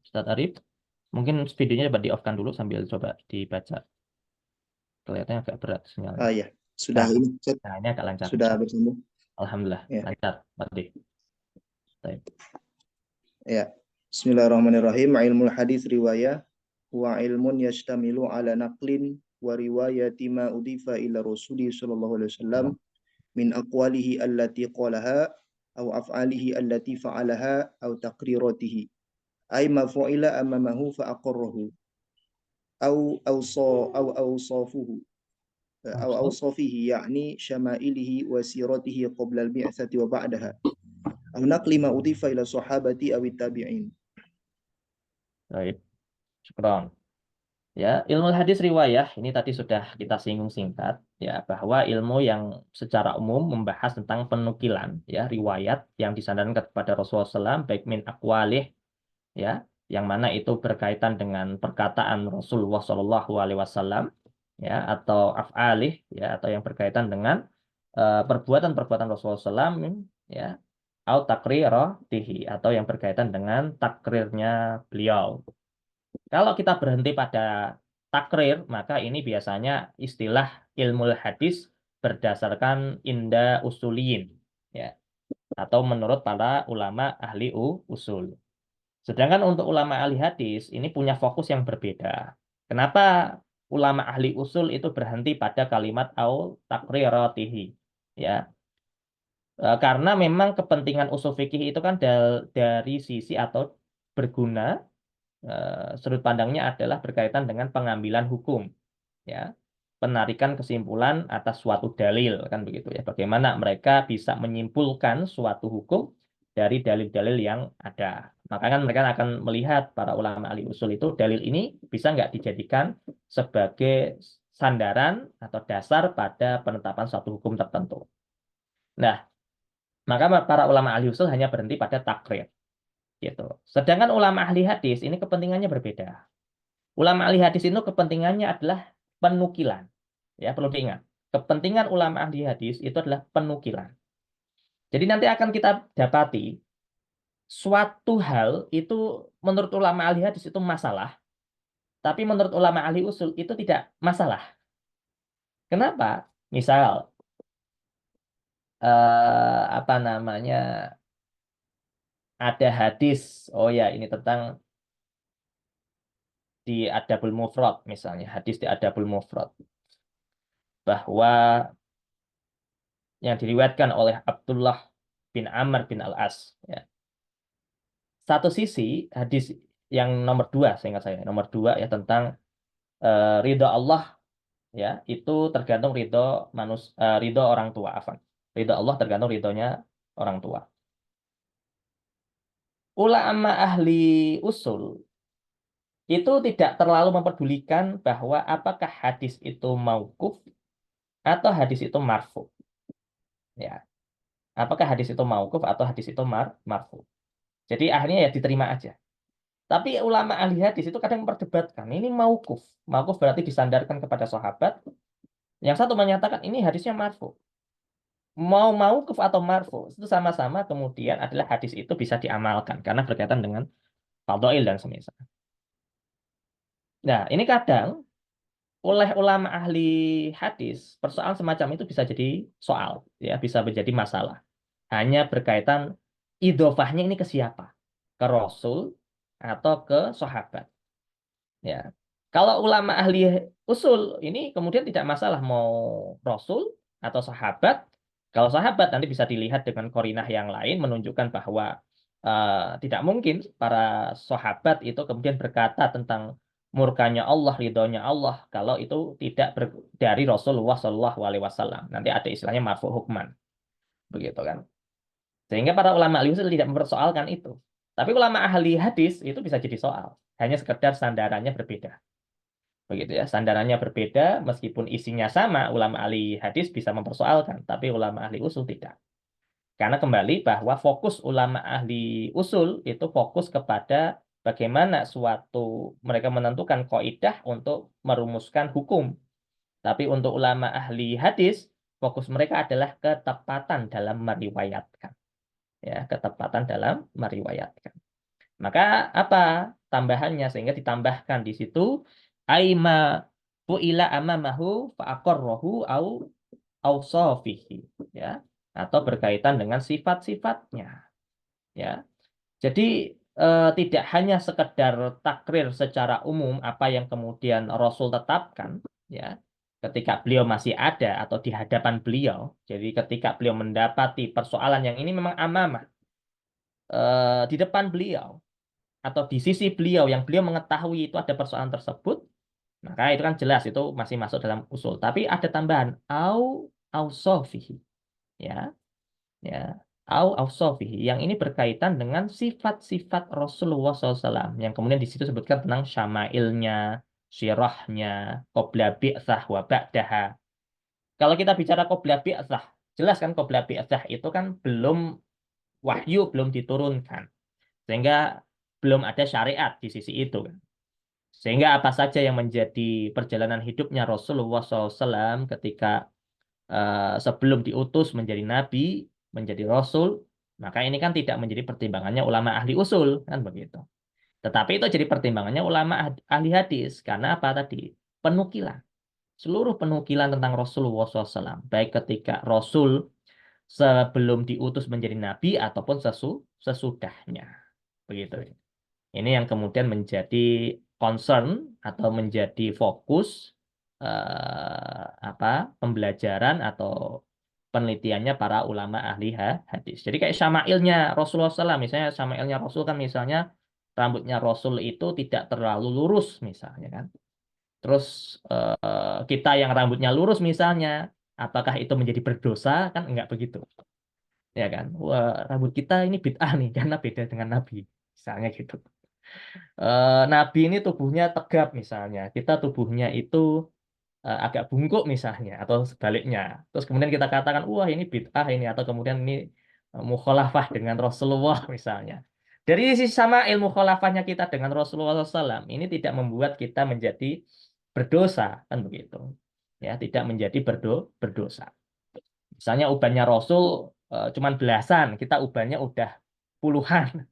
Ustaz Arif. Mungkin videonya coba di off-kan dulu sambil coba dibaca. Kelihatannya agak berat sinyalnya. ya sudah Nah, ini Ustaz, Nah, ini agak lancar. sudah bersambung. Alhamdulillah, Ya. lancar. Baik. Baik. Ya. Bismillahirrahmanirrahim. Ilmul hadis riwayah wa ilmun yashtamilu ala naqlin wa riwayati ma udifa ila Rasuli sallallahu alaihi wasallam min aqwalihi allati qalaha aw af'alihi allati fa'alaha aw taqriratihi ay ma fu'ila amamahu fa aqarrahu aw awsafuhu aw awsafihi yani syama'ilihi wa siratihi qabla al-bi'tsati wa ba'daha aw naqli ma udifa ila sahabati aw tabi'in. Baik. Syukron. Ya, ilmu hadis riwayah ini tadi sudah kita singgung singkat ya, bahwa ilmu yang secara umum membahas tentang penukilan ya, riwayat yang disandarkan kepada Rasulullah SAW baik min aqwalih ya, yang mana itu berkaitan dengan perkataan Rasulullah SAW ya, atau af'alih ya, atau yang berkaitan dengan perbuatan-perbuatan Rasulullah SAW ya, atau takriratihi, atau yang berkaitan dengan takrirnya beliau. Kalau kita berhenti pada takrir, maka ini biasanya istilah ilmu hadis berdasarkan inda usuliyin ya, atau menurut para ulama ahli usul. Sedangkan untuk ulama ahli hadis ini punya fokus yang berbeda. Kenapa ulama ahli usul itu berhenti pada kalimat au takriratihi ya? Karena memang kepentingan usul fikih itu kan dari sisi atau berguna, sudut pandangnya adalah berkaitan dengan pengambilan hukum ya, penarikan kesimpulan atas suatu dalil kan begitu ya, bagaimana mereka bisa menyimpulkan suatu hukum dari dalil-dalil yang ada. Maka kan mereka akan melihat, para ulama ahli usul itu, dalil ini bisa nggak dijadikan sebagai sandaran atau dasar pada penetapan suatu hukum tertentu. Nah, maka para ulama ahli usul hanya berhenti pada takrir gitu. Sedangkan ulama ahli hadis ini kepentingannya berbeda. Ulama ahli hadis itu kepentingannya adalah penukilan. Ya, perlu diingat. Kepentingan ulama ahli hadis itu adalah penukilan. Jadi nanti akan kita dapati suatu hal itu menurut ulama ahli hadis itu masalah, tapi menurut ulama ahli usul itu tidak masalah. Kenapa? Misal apa namanya, ada hadis, oh ya ini tentang di Adabul Mufrad misalnya, hadis di Adabul Mufrad, bahwa yang diriwayatkan oleh Abdullah bin Amr bin Al-As ya. Satu sisi hadis yang nomor 2, seingat saya nomor 2 ya, tentang ridho Allah ya, itu tergantung ridho orang tua, ridho Allah tergantung ridhonya orang tua. Ulama ahli usul itu tidak terlalu memperdulikan bahwa apakah hadis itu mauquf atau hadis itu marfu. Ya. Apakah hadis itu mauquf atau hadis itu marfu. Jadi akhirnya ya diterima aja. Tapi ulama ahli hadis itu kadang memperdebatkan, ini mauquf. Mauquf berarti disandarkan kepada sahabat. Yang satu menyatakan ini hadisnya marfu. Mau mauquf atau marfu itu sama-sama kemudian adalah hadis itu bisa diamalkan karena berkaitan dengan fadhail dan semisal. Nah, ini kadang oleh ulama ahli hadis persoalan semacam itu bisa jadi soal, ya, bisa menjadi masalah. Hanya berkaitan idhofahnya ini ke siapa? Ke Rasul atau ke sahabat. Ya. Kalau ulama ahli usul ini kemudian tidak masalah mau Rasul atau sahabat. Kalau sahabat nanti bisa dilihat dengan korinah yang lain menunjukkan bahwa tidak mungkin para sahabat itu kemudian berkata tentang murkanya Allah, ridhonya Allah kalau itu tidak dari Rasulullah Shallallahu Alaihi Wasallam. Nanti ada istilahnya marfu hukman, begitu kan? Sehingga para ulama ahli usul tidak mempersoalkan itu. Tapi ulama ahli hadis itu bisa jadi soal. Hanya sekedar sandarannya berbeda. Begitu ya, sandarannya berbeda meskipun isinya sama, ulama ahli hadis bisa mempersoalkan, tapi ulama ahli usul tidak. Karena kembali bahwa fokus ulama ahli usul itu fokus kepada bagaimana suatu mereka menentukan kaidah untuk merumuskan hukum. Tapi untuk ulama ahli hadis, fokus mereka adalah ketepatan dalam meriwayatkan. Ya, ketepatan dalam meriwayatkan. Maka apa tambahannya sehingga ditambahkan di situ aima fu'ila amamahu fa'aqarrahu au awsafihi, ya, atau berkaitan dengan sifat-sifatnya, ya. Jadi tidak hanya sekedar takrir secara umum apa yang kemudian Rasul tetapkan, ya, ketika beliau masih ada atau di hadapan beliau. Jadi ketika beliau mendapati persoalan yang ini memang amamah di depan beliau atau di sisi beliau yang beliau mengetahui itu ada persoalan tersebut, maka itu kan jelas itu masih masuk dalam usul. Tapi ada tambahan au ausofihi, ya, ya, au ausofihi yang ini berkaitan dengan sifat-sifat Rasulullah SAW yang kemudian di situ sebutkan tentang syama'ilnya, sirahnya, qobla bi'tsah wa ba'daha. Kalau kita bicara qobla bi'tsah, jelas kan qobla bi'tsah itu kan belum wahyu, belum diturunkan. Sehingga belum ada syariat di sisi itu. Sehingga apa saja yang menjadi perjalanan hidupnya Rasulullah SAW ketika sebelum diutus menjadi nabi, menjadi rasul, maka ini kan tidak menjadi pertimbangannya ulama ahli usul, kan begitu. Tetapi itu jadi pertimbangannya ulama ahli hadis. Karena apa tadi? Penukilan. Seluruh penukilan tentang Rasulullah SAW. Baik ketika Rasul sebelum diutus menjadi nabi ataupun sesudahnya. Begitu. Ini yang kemudian menjadi concern atau menjadi fokus pembelajaran atau penelitiannya para ulama ahli hadis. Jadi kayak syama'ilnya Rasulullah SAW, misalnya syama'ilnya Rasul kan misalnya rambutnya Rasul itu tidak terlalu lurus misalnya kan. Terus kita yang rambutnya lurus misalnya, apakah itu menjadi berdosa? Kan enggak begitu. Ya kan? Wah, rambut kita ini bid'ah nih karena beda dengan Nabi. Misalnya gitu. Nabi ini tubuhnya tegap misalnya, kita tubuhnya itu agak bungkuk misalnya, atau sebaliknya. Terus kemudian kita katakan, wah ini bid'ah ini, atau kemudian ini mukhalafah dengan Rasulullah misalnya. Dari sisi sama ilmu mukhalafahnya kita dengan Rasulullah SAW, ini tidak membuat kita menjadi berdosa, kan begitu. Ya, tidak menjadi berdosa. Misalnya ubannya Rasul cuman belasan, kita ubannya udah puluhan.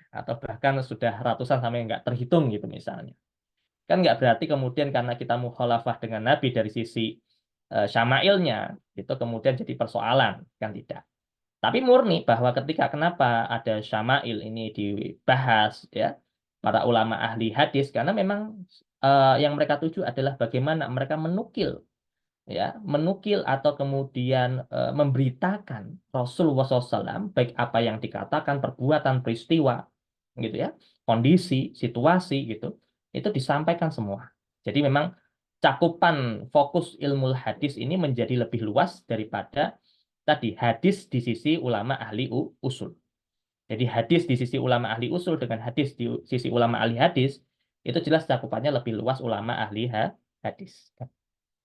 Atau bahkan sudah ratusan sampai nggak terhitung gitu misalnya. Kan nggak berarti kemudian karena kita mukhalafah dengan Nabi dari sisi syama'ilnya, itu kemudian jadi persoalan, kan tidak. Tapi murni bahwa ketika kenapa ada syama'il ini dibahas, ya, para ulama ahli hadis, karena memang yang mereka tuju adalah bagaimana mereka menukil, ya, menukil atau kemudian memberitakan Rasulullah SAW, baik apa yang dikatakan, perbuatan, peristiwa, gitu ya, kondisi, situasi gitu, itu disampaikan semua. Jadi memang cakupan fokus ilmu hadis ini menjadi lebih luas daripada tadi hadis di sisi ulama ahli usul. Jadi hadis di sisi ulama ahli usul dengan hadis di sisi ulama ahli hadis itu jelas cakupannya lebih luas ulama ahli hadis.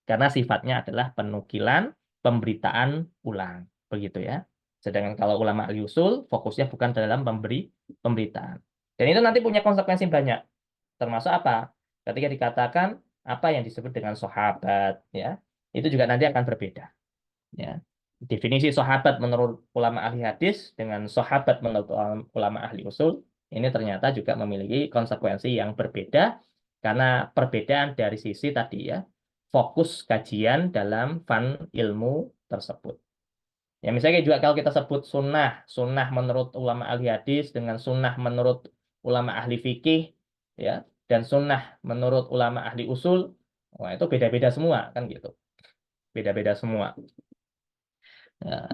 Karena sifatnya adalah penukilan, pemberitaan ulang, begitu ya. Sedangkan kalau ulama ahli usul fokusnya bukan dalam pemberitaan. Dan itu nanti punya konsekuensi banyak. Termasuk apa? Ketika dikatakan apa yang disebut dengan sahabat, ya. itu juga nanti akan berbeda. Ya. Definisi sahabat menurut ulama ahli hadis dengan sahabat menurut ulama ahli usul ini ternyata juga memiliki konsekuensi yang berbeda karena perbedaan dari sisi tadi ya, fokus kajian dalam fan ilmu tersebut. Ya misalnya juga kalau kita sebut sunnah menurut ulama ahli hadis dengan sunnah menurut ulama ahli fikih ya, dan sunnah menurut ulama ahli usul, wah itu beda-beda semua kan gitu. Beda-beda semua. Nah,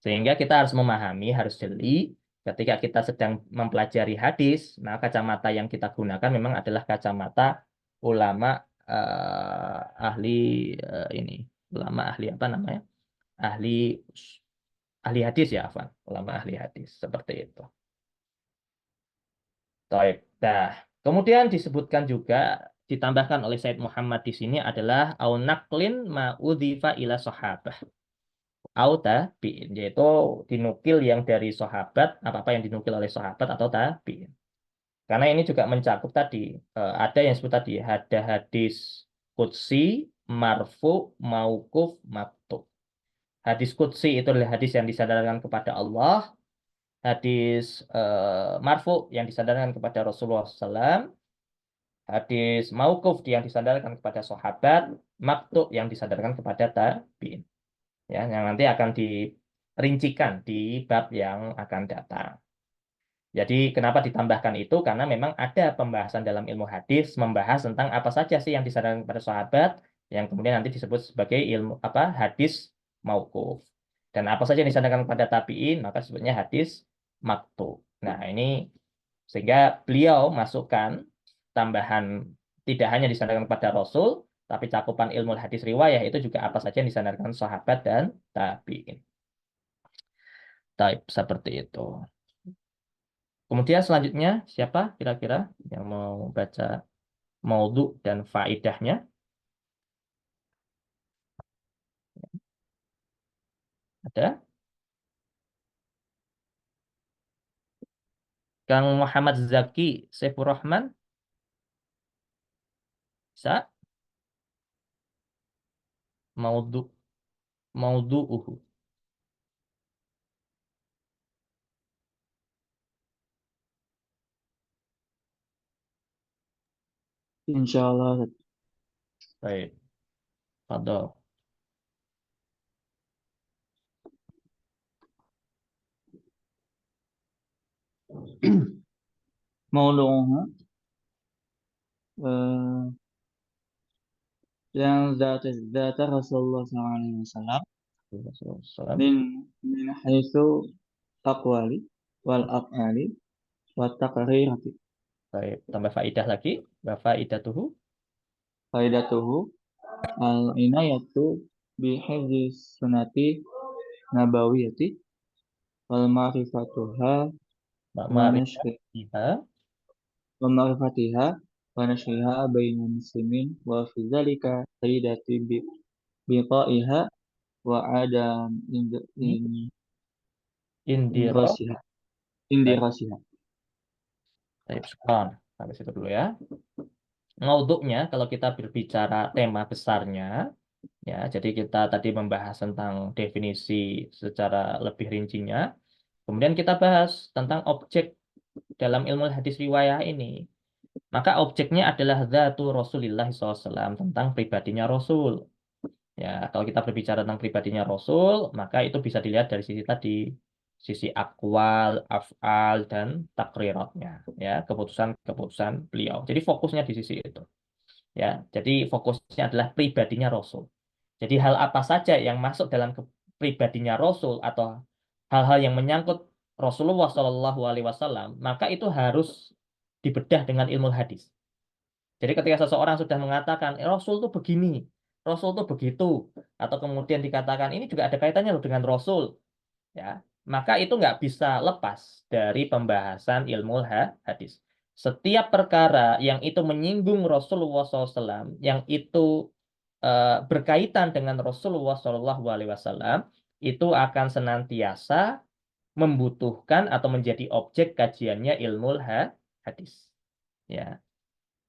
sehingga kita harus memahami, harus jeli ketika kita sedang mempelajari hadis, nah kacamata yang kita gunakan memang adalah kacamata ulama ahli ini, ulama ahli apa namanya? Ahli hadis ya, Afwan. Ulama ahli hadis seperti itu. Baik. Nah, kemudian disebutkan juga ditambahkan oleh Said Muhammad di sini adalah au naqlin ma udhifa ila sahabah. Au tabi'in, yaitu dinukil yang dari sahabat, apa-apa yang dinukil oleh sahabat atau tabi'in. Karena ini juga mencakup tadi, ada yang disebut tadi, ada hadis qudsi, marfu, mauquf, maktub. Hadis qudsi itu adalah hadis yang disandarkan kepada Allah, hadis marfu yang disandarkan kepada Rasulullah SAW, hadis mauquf yang disandarkan kepada sahabat, maktub yang disandarkan kepada tabi'in. Ya, yang nanti akan dirincikan di bab yang akan datang. Jadi kenapa ditambahkan itu? Karena memang ada pembahasan dalam ilmu hadis membahas tentang apa saja sih yang disandarkan kepada sahabat, yang kemudian nanti disebut sebagai ilmu apa hadis mauquf. Dan apa saja yang disandarkan kepada tabi'in, maka sebutnya hadis maktub. Nah, ini sehingga beliau masukkan tambahan tidak hanya disandarkan kepada Rasul, tapi cakupan ilmu hadis riwayah itu juga apa saja yang disandarkan sahabat dan tabi'in. Taib seperti itu. Kemudian selanjutnya siapa kira-kira yang mau baca maudhu dan faidahnya? Ada? Kang Muhammad Zaki Saifur Rahman? Bisa? Maudhu'uhu. Insyaallah. Baik. Fadhol. موضوعها yang zat Rasulullah SAW min haitsu aqwali wal af'ali wa taqrirati. Baik, tambah faidah lagi. Wa faidatuhu. Faidatuhu al inayatu bi hifdzi sunnati nabawiyati wal ma'rifatuha wa nashriha wa ma'rifatiha wa nashriha bainal muslimin wa fi dzalika faidati bi biqaiha wa adam indirasiha. Baik, sekarang sampai situ dulu ya. Maudhu'nya kalau kita berbicara tema besarnya, ya, jadi kita tadi membahas tentang definisi secara lebih rincinya. Kemudian kita bahas tentang objek dalam ilmu hadis riwayah ini. Maka objeknya adalah dzatu Rasulillah SAW, tentang pribadinya Rasul. Ya, kalau kita berbicara tentang pribadinya Rasul, maka itu bisa dilihat dari sisi tadi, sisi akwal, af'al, dan takriratnya, ya, keputusan-keputusan beliau. Jadi fokusnya di sisi itu. Ya, jadi fokusnya adalah pribadinya Rasul. Jadi hal apa saja yang masuk dalam pribadinya Rasul atau hal-hal yang menyangkut Rasulullah SAW, maka itu harus dibedah dengan ilmu hadis. Jadi ketika seseorang sudah mengatakan Rasul itu begini, Rasul itu begitu, atau kemudian dikatakan ini juga ada kaitannya loh dengan Rasul, ya, maka itu nggak bisa lepas dari pembahasan ilmu hadis. Setiap perkara yang itu menyinggung Rasulullah SAW, yang itu berkaitan dengan Rasulullah SAW, itu akan senantiasa membutuhkan atau menjadi objek kajiannya ilmu hadis. Ya,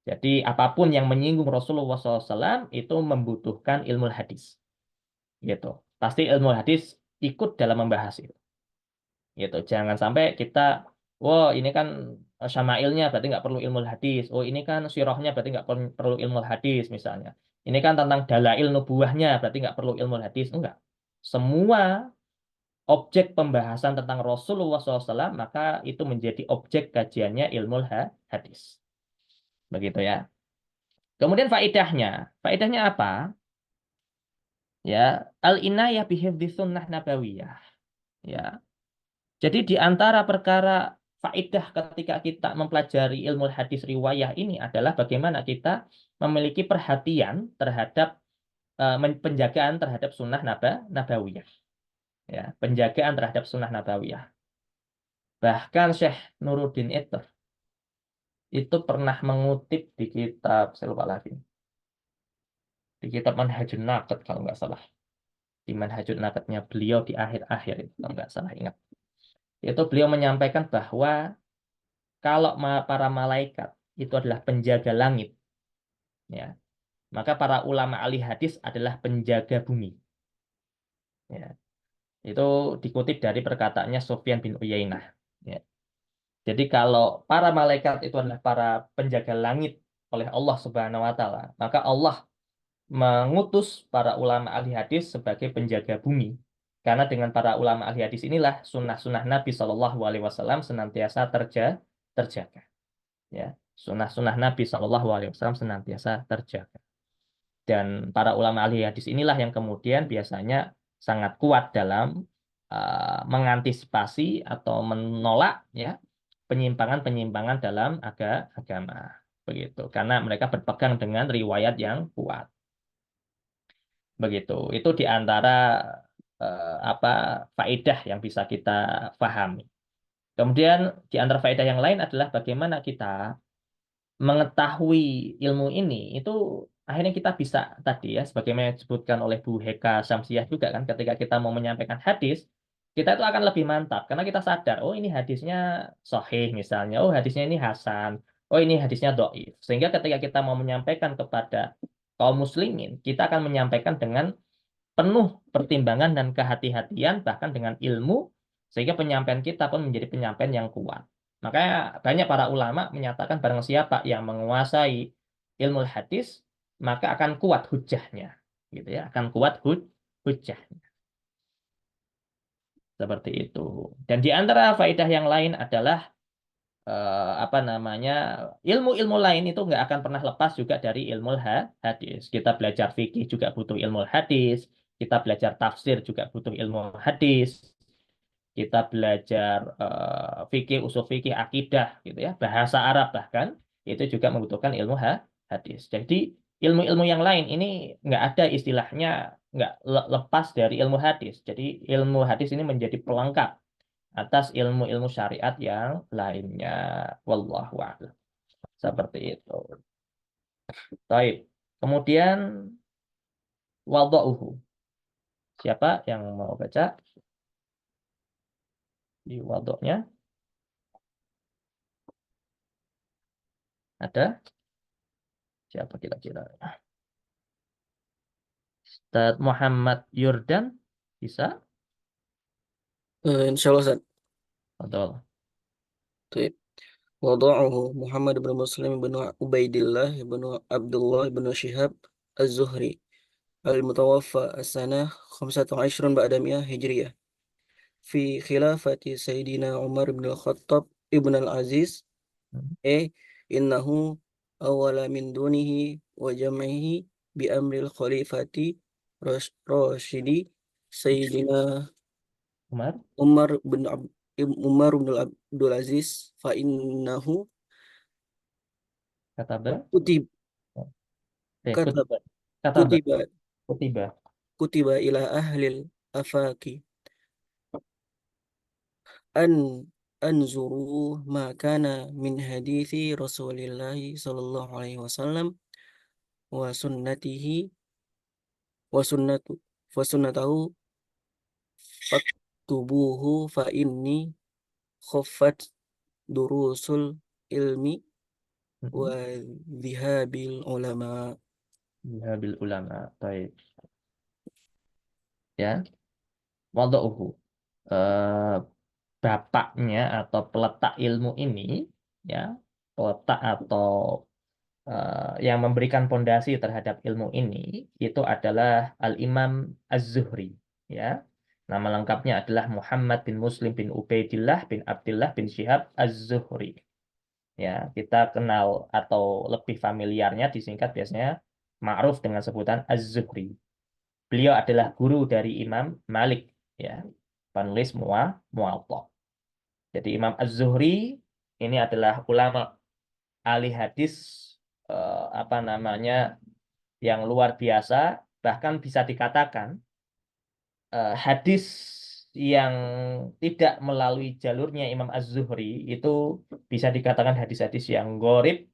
jadi apapun yang menyinggung Rasulullah SAW itu membutuhkan ilmu hadis. gitu. Pasti ilmu hadis ikut dalam membahas itu. Gitu. Jangan sampai kita, wah ini kan syama'ilnya berarti nggak perlu ilmu hadis. Oh ini kan sirahnya berarti nggak perlu ilmu hadis misalnya. Ini kan tentang dalail nubuahnya berarti nggak perlu ilmu hadis. Enggak. Semua objek pembahasan tentang Rasulullah SAW maka itu menjadi objek kajiannya ilmu hadis. Begitu ya. Kemudian faedahnya apa? Ya, al-inayah bihifdzi sunnah nabawiyah. Ya. Jadi di antara perkara faedah ketika kita mempelajari ilmu hadis riwayah ini adalah bagaimana kita memiliki perhatian terhadap penjagaan terhadap sunnah nabawiyah. Ya, penjagaan terhadap sunnah nabawiyah. Bahkan Syekh Nuruddin itu pernah mengutip di kitab, saya lupa lagi, di kitab Manhajun Naqd kalau nggak salah. Di Manhajun Naqdnya beliau di akhir-akhir itu kalau nggak salah ingat. Itu beliau menyampaikan bahwa kalau para malaikat itu adalah penjaga langit, ya, maka para ulama ahli hadis adalah penjaga bumi. Ya. Itu dikutip dari perkataannya Sufyan bin Uyainah. Ya. Jadi kalau para malaikat itu adalah para penjaga langit oleh Allah Subhanahu wa taala, maka Allah mengutus para ulama ahli hadis sebagai penjaga bumi. Karena dengan para ulama ahli hadis inilah sunnah-sunnah Nabi Shallallahu Alaihi Wasallam senantiasa terjaga. Ya, sunnah-sunnah Nabi Shallallahu Alaihi Wasallam senantiasa terjaga. Dan para ulama ahli hadis inilah yang kemudian biasanya sangat kuat dalam mengantisipasi atau menolak ya penyimpangan-penyimpangan dalam agama begitu. Karena mereka berpegang dengan riwayat yang kuat. Begitu. Itu di antara faedah yang bisa kita pahami. Kemudian di antara faedah yang lain adalah bagaimana kita mengetahui ilmu ini itu akhirnya kita bisa tadi ya sebagaimana disebutkan oleh Bu Heka Samsiah juga kan ketika kita mau menyampaikan hadis kita itu akan lebih mantap karena kita sadar oh ini hadisnya sahih misalnya oh hadisnya ini hasan oh ini hadisnya dhaif sehingga ketika kita mau menyampaikan kepada kaum muslimin kita akan menyampaikan dengan penuh pertimbangan dan kehati-hatian bahkan dengan ilmu sehingga penyampaian kita pun menjadi penyampaian yang kuat. Makanya banyak para ulama menyatakan barang siapa yang menguasai ilmu hadis maka akan kuat hujahnya gitu ya, akan kuat hujahnya. Seperti itu. Dan di antara faedah yang lain adalah ilmu-ilmu lain itu nggak akan pernah lepas juga dari ilmu hadis. Kita belajar fikih juga butuh ilmu hadis, kita belajar tafsir juga butuh ilmu hadis, kita belajar fikih, usul fikih, akidah, gitu ya, bahasa Arab bahkan itu juga membutuhkan ilmu hadis. Jadi ilmu-ilmu yang lain ini nggak ada istilahnya nggak lepas dari ilmu hadis. Jadi ilmu hadis ini menjadi pelengkap atas ilmu-ilmu syariat yang lainnya. Wallahu a'lam. Seperti itu. Baik. Kemudian wada'uhu. Siapa yang mau baca? Di wada'nya. Ada? Siapa kira-kira? Ustaz Muhammad Yurdan bisa? إن شاء الله Ustaz. Betul. طيب وضعه محمد بن مسلم بن عبيد الله بن عبد الله بن شهاب الزهري المتوفى السنة 25 بعد 100 هجرية في خلافة سيدنا عمر بن الخطاب ابن العزيز إنه أول من دونه وجمعه بأمر الخليفة راشدي سيدنا Umar Umar bin Abdul Aziz fa innahu Kataba. kutiba ila ahlil afaki anzuru ma kana min hadithi Rasulillahi sallallahu alaihi wasallam wa sunnatihi wa sunnatahu faktubuhu fa inni khaffat durusul ilmi wa dhihabil ulama. Dhihabil ulama. Baik. ya. Wada'uhu. Eh, bapaknya atau peletak ilmu ini, ya, peletak atau yang memberikan pondasi terhadap ilmu ini itu adalah Al-Imam Az-Zuhri, ya. Nama lengkapnya adalah Muhammad bin Muslim bin Ubaidillah bin Abdullah bin Syihab Az-Zuhri. Ya, kita kenal atau lebih familiarnya disingkat biasanya ma'ruf dengan sebutan Az-Zuhri. Beliau adalah guru dari Imam Malik, ya, penulis Muwatta. Jadi Imam Az-Zuhri ini adalah ulama ahli hadis apa namanya yang luar biasa, bahkan bisa dikatakan hadis yang tidak melalui jalurnya Imam Az-Zuhri itu bisa dikatakan hadis-hadis yang gharib,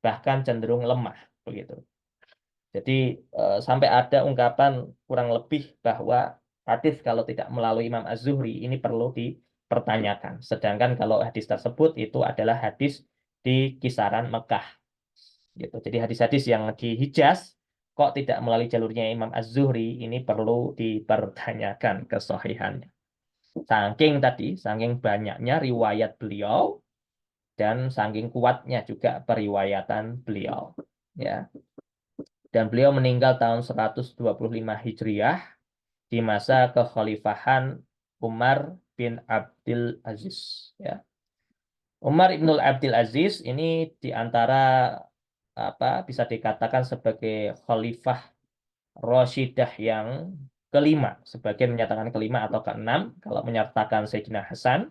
bahkan cenderung lemah begitu. Jadi sampai ada ungkapan kurang lebih bahwa hadis kalau tidak melalui Imam Az-Zuhri ini perlu dipertanyakan. Sedangkan kalau hadis tersebut itu adalah hadis di kisaran Mekah. Gitu. Jadi hadis-hadis yang di Hijaz kok tidak melalui jalurnya Imam Az-Zuhri ini perlu dipertanyakan kesahihannya. Saking banyaknya riwayat beliau dan saking kuatnya juga periwayatan beliau. Ya. Dan beliau meninggal tahun 125 Hijriah di masa kekhalifahan Umar bin Abdul Aziz. Ya. Umar ibnul Abdul Aziz ini di antara bisa dikatakan sebagai khalifah Rashidah yang kelima. Sebagian menyatakan kelima atau keenam kalau menyertakan Sayyidina Hasan.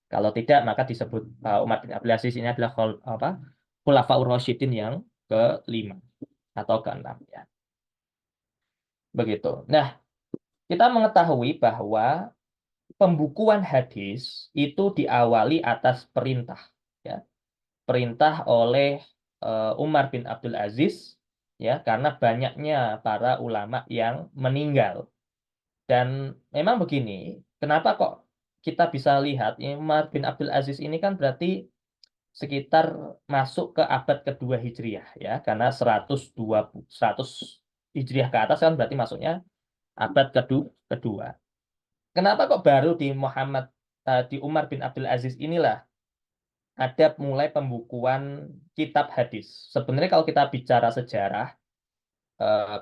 Kalau tidak maka disebut Umar bin Abdul Aziz ini adalah Khulafaur Rasyidin yang kelima atau keenam, ya. Begitu. Nah, kita mengetahui bahwa pembukuan hadis itu diawali atas perintah, ya. Perintah oleh Umar bin Abdul Aziz, ya, karena banyaknya para ulama yang meninggal. Dan memang begini, kenapa kok kita bisa lihat Umar bin Abdul Aziz ini kan berarti sekitar masuk ke abad kedua Hijriah, ya, karena 100 Hijriah ke atas kan berarti masuknya abad kedua. Kenapa kok baru di Umar bin Abdul Aziz inilah ada mulai pembukuan kitab hadis? Sebenarnya kalau kita bicara sejarah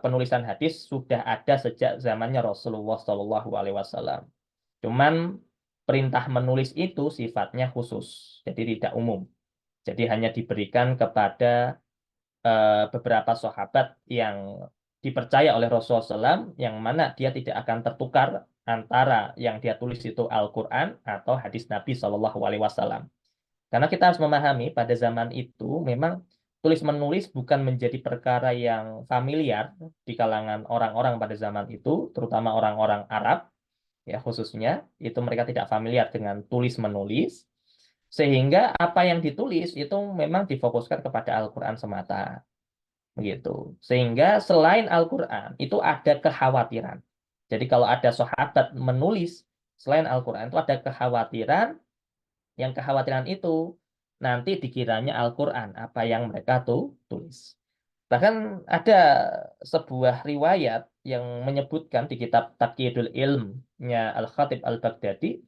penulisan hadis sudah ada sejak zamannya Rasulullah SAW. Cuman perintah menulis itu sifatnya khusus, jadi tidak umum. Jadi hanya diberikan kepada beberapa sahabat yang dipercaya oleh Rasulullah SAW, yang mana dia tidak akan tertukar antara yang dia tulis itu Al-Quran atau hadis Nabi SAW. Karena kita harus memahami pada zaman itu memang tulis-menulis bukan menjadi perkara yang familiar di kalangan orang-orang pada zaman itu, terutama orang-orang Arab, ya khususnya, itu mereka tidak familiar dengan tulis-menulis. Sehingga apa yang ditulis itu memang difokuskan kepada Al-Quran semata. Begitu. Sehingga selain Al-Quran itu ada kekhawatiran. Jadi kalau ada sahabat menulis selain Al-Quran itu ada kekhawatiran, yang kekhawatiran itu nanti dikiranya Al-Quran apa yang mereka tulis. Bahkan ada sebuah riwayat yang menyebutkan di kitab Taqyidul Ilm-nya Al-Khatib Al-Baghdadi,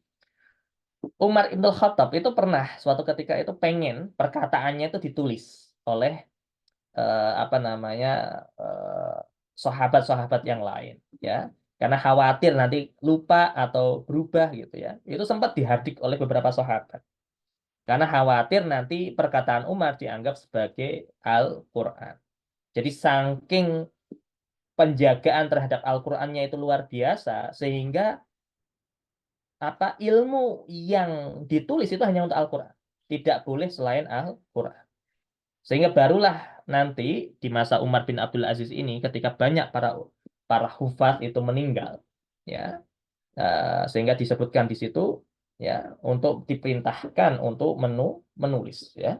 Umar Ibn Khattab itu pernah suatu ketika itu pengen perkataannya itu ditulis oleh sahabat-sahabat yang lain, ya, karena khawatir nanti lupa atau berubah gitu, ya. Itu sempat dihardik oleh beberapa sahabat karena khawatir nanti perkataan Umar dianggap sebagai Al-Quran. Jadi saking penjagaan terhadap Al-Qurannya itu luar biasa sehingga ilmu yang ditulis itu hanya untuk Al-Quran, tidak boleh selain Al-Quran. Sehingga barulah nanti di masa Umar bin Abdul Aziz ini ketika banyak para hufaz itu meninggal, ya, sehingga disebutkan di situ, ya, untuk diperintahkan untuk menulis, ya,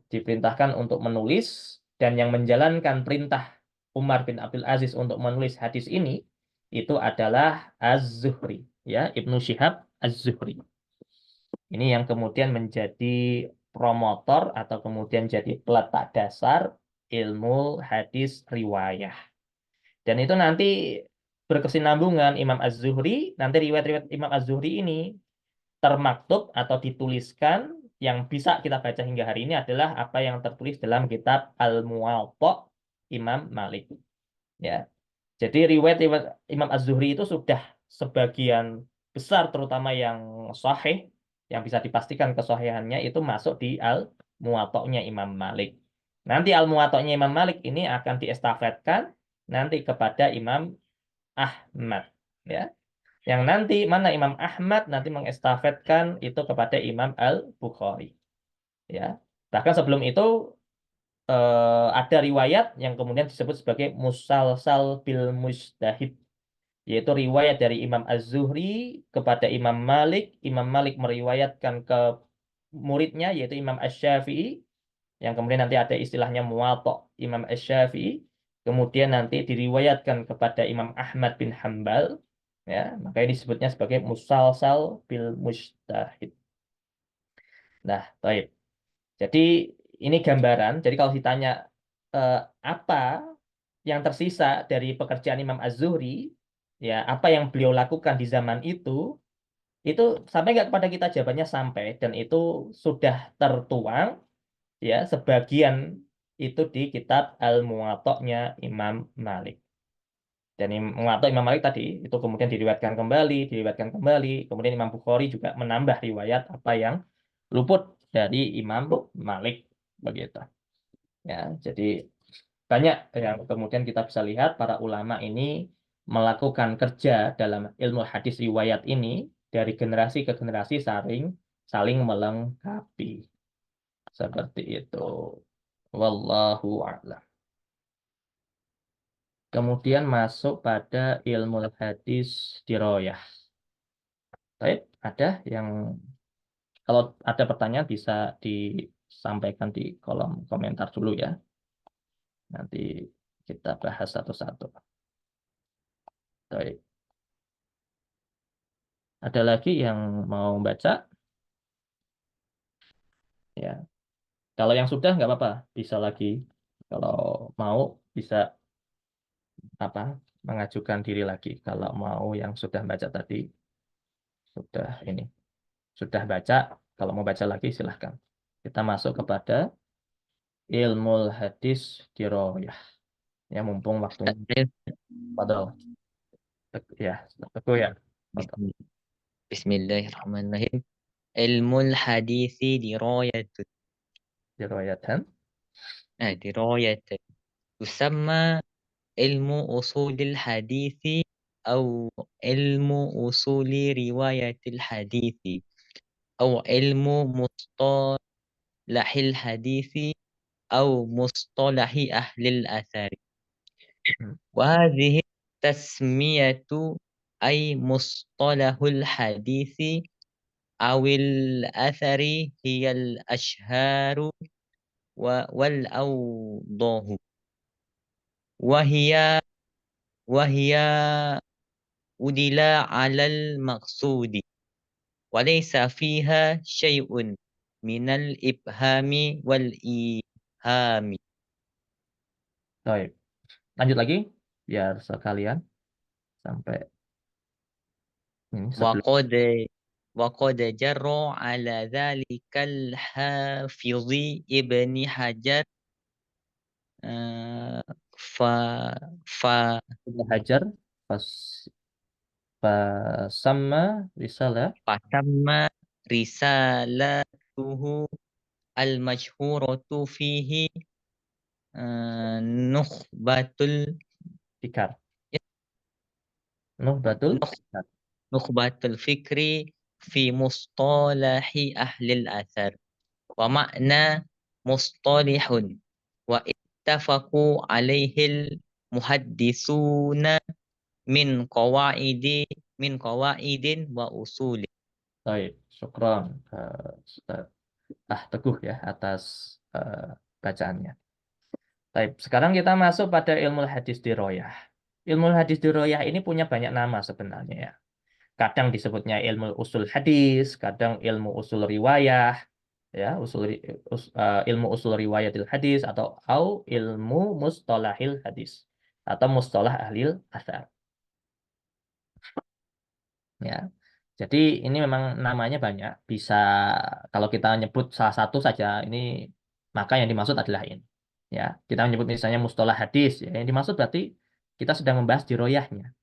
diperintahkan untuk menulis, dan yang menjalankan perintah Umar bin Abdul Aziz untuk menulis hadis ini itu adalah Az-Zuhri, ya, Ibnu Syihab Az-Zuhri. Ini yang kemudian menjadi promotor atau kemudian jadi peletak dasar ilmu hadis riwayah. Dan itu nanti berkesinambungan Imam Az-Zuhri, nanti riwayat-riwayat Imam Az-Zuhri ini termaktub atau dituliskan yang bisa kita baca hingga hari ini adalah apa yang tertulis dalam kitab Al-Muwatta Imam Malik. Ya. Jadi riwayat Imam Az-Zuhri itu sudah sebagian besar, terutama yang sahih, yang bisa dipastikan kesahihannya itu masuk di Al-Muwatta'nya Imam Malik. Nanti Al-Muwatta'nya Imam Malik ini akan diestafetkan nanti kepada Imam Ahmad, ya. Yang nanti mana Imam Ahmad nanti mengestafetkan itu kepada Imam Al-Bukhari, ya. Bahkan sebelum itu ada riwayat yang kemudian disebut sebagai musalsal bil mujtahid, yaitu riwayat dari Imam Az-Zuhri kepada Imam Malik meriwayatkan ke muridnya yaitu Imam Asy-Syafi'i, yang kemudian nanti ada istilahnya Muwatta Imam Asy-Syafi'i, kemudian nanti diriwayatkan kepada Imam Ahmad bin Hambal, ya, makanya disebutnya sebagai musalsal bil mujtahid. Nah, baik. Jadi ini gambaran. Jadi kalau ditanya apa yang tersisa dari pekerjaan Imam Az-Zuhri, ya apa yang beliau lakukan di zaman itu sampai nggak kepada kita? Jawabannya sampai, dan itu sudah tertuang, ya, sebagian itu di kitab Al-Muwatta'nya Imam Malik. Dan Muwatta Imam Malik tadi itu kemudian diriwayatkan kembali, kemudian Imam Bukhari juga menambah riwayat apa yang luput dari Imam Malik, begitu. Ya, jadi banyak yang kemudian kita bisa lihat para ulama ini melakukan kerja dalam ilmu hadis riwayat ini dari generasi ke generasi saling melengkapi. Seperti itu. Wallahu a'lam. Kemudian masuk pada ilmu hadis diroyah. Baik, ada yang kalau ada pertanyaan bisa disampaikan di kolom komentar dulu ya. Nanti kita bahas satu-satu. Baik. Ada lagi yang mau baca? Ya. Kalau yang sudah nggak apa-apa, bisa lagi. Kalau mau bisa mengajukan diri lagi. Kalau mau yang sudah baca tadi sudah baca, kalau mau baca lagi silahkan. Kita masuk kepada ilmu hadis diroyah. Ya, mumpung waktunya. Padahal. Ya, teguh ya. Bismillahirrahmanirrahim. Ilmul hadisi dirayatun. Diroyatan. Dirayatun. Tusamma ilmu usulil hadisi atau ilmu usuli riwayatil hadisi atau ilmu mustalahil hadisi atau mustalahi ahlil athari. وهذه التسمية أي مصطلح الحديث أو الأثر هي الأشهار والأوضاح وهي أدل على المقصود وليس فيها شيء من الإبهام والإيهام. Baik. Lanjut lagi biar sekalian sampai ini sebelum. وقد جرى على ذلك الحافظ ابن حجر Ibn Hajar fasamma risalatuhu al-mashhuratu fihi nukhbatul fikar. Nukhbatul fikri fi mustalahi ahlil athar wa makna mustalihun wa ittafaqu alaihil muhaddisuna min qawaidin wa usuli. Baik, syukran Ustaz Teguh ya atas bacaannya. Baik, sekarang kita masuk pada ilmu hadis diroyah. Ilmu hadis diroyah ini punya banyak nama sebenarnya ya. Kadang disebutnya ilmu usul hadis, kadang ilmu usul riwayah, ya, ilmu usul riwayatil hadis atau ilmu mustalahil hadis atau mustalah ahlil athar. Ya. Jadi ini memang namanya banyak. Bisa kalau kita nyebut salah satu saja ini, maka yang dimaksud adalah ini. Ya, kita menyebut misalnya mustalah hadis, ya, yang dimaksud berarti kita sedang membahas diroyahnya,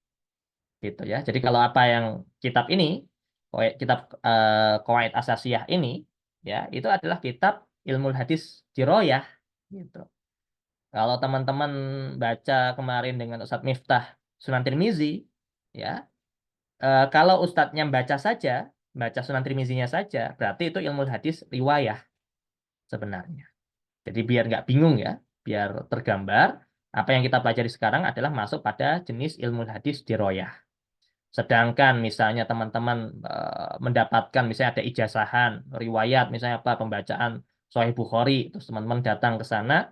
gitu ya. Jadi kalau apa yang kitab ini, kitab Qawaid Asasiyah ini, ya, itu adalah kitab ilmu hadis diroyah, gitu. Kalau teman-teman baca kemarin dengan Ustadz Miftah Sunan Tirmizi, ya, kalau ustadznya baca Sunan Tirmizinya saja, berarti itu ilmu hadis riwayah sebenarnya. Jadi biar nggak bingung ya, biar tergambar, apa yang kita pelajari sekarang adalah masuk pada jenis ilmu hadis diroyah. Sedangkan misalnya teman-teman mendapatkan misalnya ada ijazahan, riwayat, misalnya apa pembacaan Sahih Bukhari, terus teman-teman datang ke sana,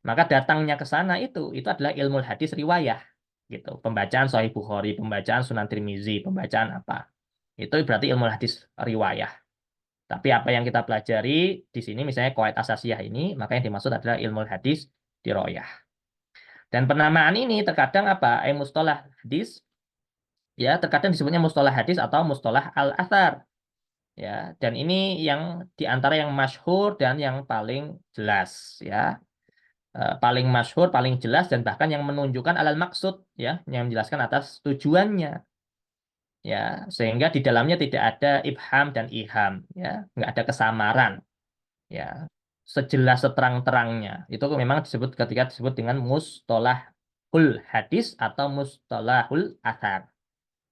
maka datangnya ke sana itu adalah ilmu hadis riwayah, gitu. Pembacaan Sahih Bukhari, pembacaan Sunan Tirmizi, pembacaan apa. Itu berarti ilmu hadis riwayah. Tapi apa yang kita pelajari di sini misalnya Qawaid Asasiyah ini, maka yang dimaksud adalah ilmu hadis diroyah. Dan penamaan ini terkadang apa? Mustalah hadis, ya terkadang disebutnya mustalah hadis atau mustalah al-athar. Ya, dan ini yang diantara yang masyhur dan yang paling jelas, ya. Paling masyhur, paling jelas, dan bahkan yang menunjukkan alal maksud, ya, yang menjelaskan atas tujuannya, ya, sehingga di dalamnya tidak ada ibham dan iham, ya, nggak ada kesamaran, ya, sejelas seterang-terangnya. Itu memang disebut ketika disebut dengan mustalahul hadis atau mustalahul athar.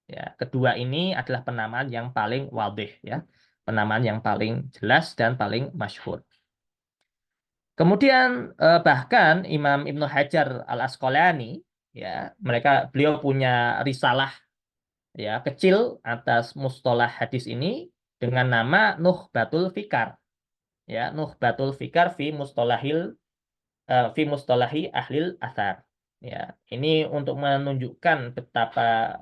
Ya, kedua ini adalah penamaan yang paling wadih, ya, penamaan yang paling jelas dan paling masyhur. Kemudian bahkan Imam Ibnu Hajar Al-Asqalani, ya, beliau punya risalah, ya, kecil atas mustalah hadis ini dengan nama Nukhbatul Fikar, ya, Nukhbatul Fikar fi mustalahi ahlil athar. Ya, ini untuk menunjukkan betapa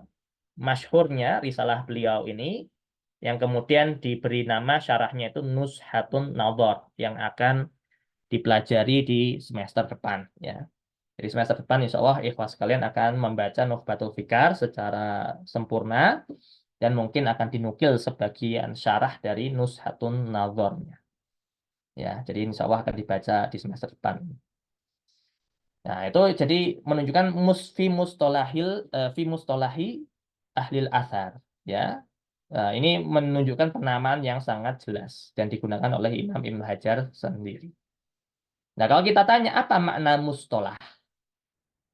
masyhurnya risalah beliau ini, yang kemudian diberi nama syarahnya itu Nuzhatun Nadhar, yang akan dipelajari di semester depan, ya. Jadi semester depan insya Allah ikhwas kalian akan membaca Nukhbatul Fikar secara sempurna dan mungkin akan dinukil sebagian syarah dari Nuzhatun Nadharnya. Ya, jadi insya Allah akan dibaca di semester depan. Nah, itu jadi menunjukkan fi mustolahi ahlil athar, ya. Nah, ini menunjukkan penamaan yang sangat jelas dan digunakan oleh Imam Ibnu Hajar sendiri. Nah, kalau kita tanya apa makna mustolah?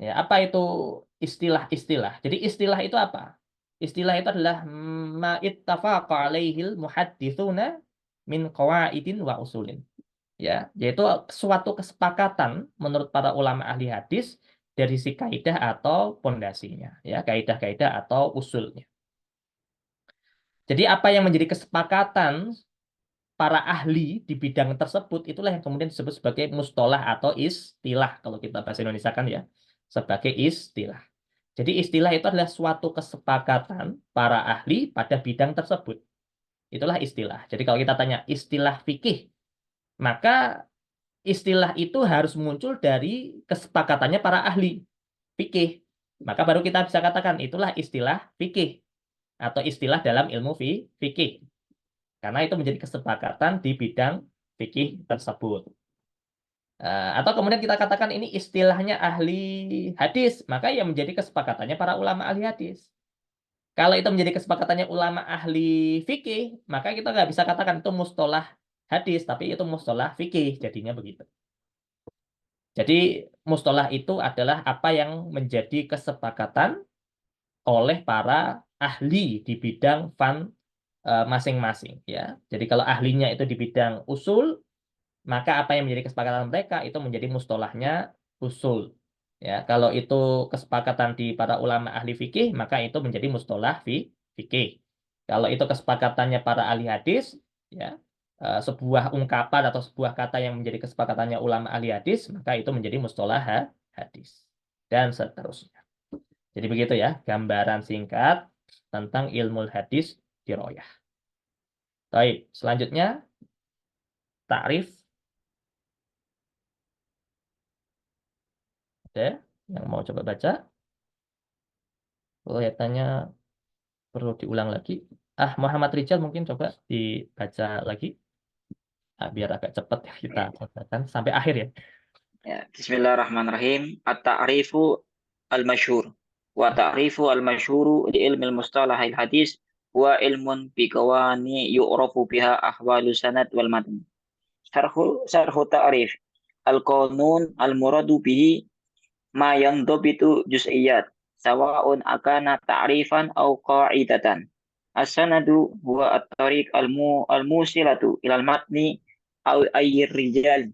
Ya, apa itu istilah-istilah? Jadi istilah itu apa? Istilah itu adalah ma ittafaqa alaihil muhadditsuna min qawaidin wa usulin. Ya, yaitu suatu kesepakatan menurut para ulama ahli hadis dari si kaidah atau pondasinya, ya, kaidah-kaidah atau usulnya. Jadi apa yang menjadi kesepakatan para ahli di bidang tersebut itulah yang kemudian disebut sebagai mustolah atau istilah kalau kita bahasa Indonesia kan, ya, sebagai istilah. Jadi istilah itu adalah suatu kesepakatan para ahli pada bidang tersebut. Itulah istilah. Jadi kalau kita tanya istilah fikih, maka istilah itu harus muncul dari kesepakatannya para ahli fikih. Maka baru kita bisa katakan itulah istilah fikih atau istilah dalam ilmu fikih. Karena itu menjadi kesepakatan di bidang fikih tersebut. Atau kemudian kita katakan ini istilahnya ahli hadis, maka yang menjadi kesepakatannya para ulama ahli hadis. Kalau itu menjadi kesepakatannya ulama ahli fikih, maka kita nggak bisa katakan itu mustolah hadis, tapi itu mustolah fikih, jadinya begitu. Jadi mustolah itu adalah apa yang menjadi kesepakatan oleh para ahli di bidang masing-masing, ya. Jadi kalau ahlinya itu di bidang usul, maka apa yang menjadi kesepakatan mereka itu menjadi mustolahnya usul. Ya, kalau itu kesepakatan di para ulama ahli fikih, maka itu menjadi mustolah fikih. Kalau itu kesepakatannya para ahli hadis, ya, sebuah ungkapan atau sebuah kata yang menjadi kesepakatannya ulama ahli hadis, maka itu menjadi mustolah hadis dan seterusnya. Jadi begitu ya, gambaran singkat tentang ilmu hadis diroyah. Baik, selanjutnya takrif. Ada yang mau coba baca? Kelihatannya perlu diulang lagi. Muhammad Rijal mungkin coba dibaca lagi. Biar agak cepat ya kita bacakan sampai akhir ya. Ya, Bismillahirrahmanirrahim. At-ta'rifu al-masyhur. Wa ta'rifu al-masyhuru li ilmi al-mustalahil hadis wa ilmun bi qawani yu'rafu biha ahwalu sanad wal matn. Syarhu ta'rif. Al-qanun al-muradu bihi ma yandabitu juz'iyat sawa'un akana ta'rifan aw qa'idatan. As-sanadu huwa at-tariq al-musilatu ila al-matni aw ayyir rijal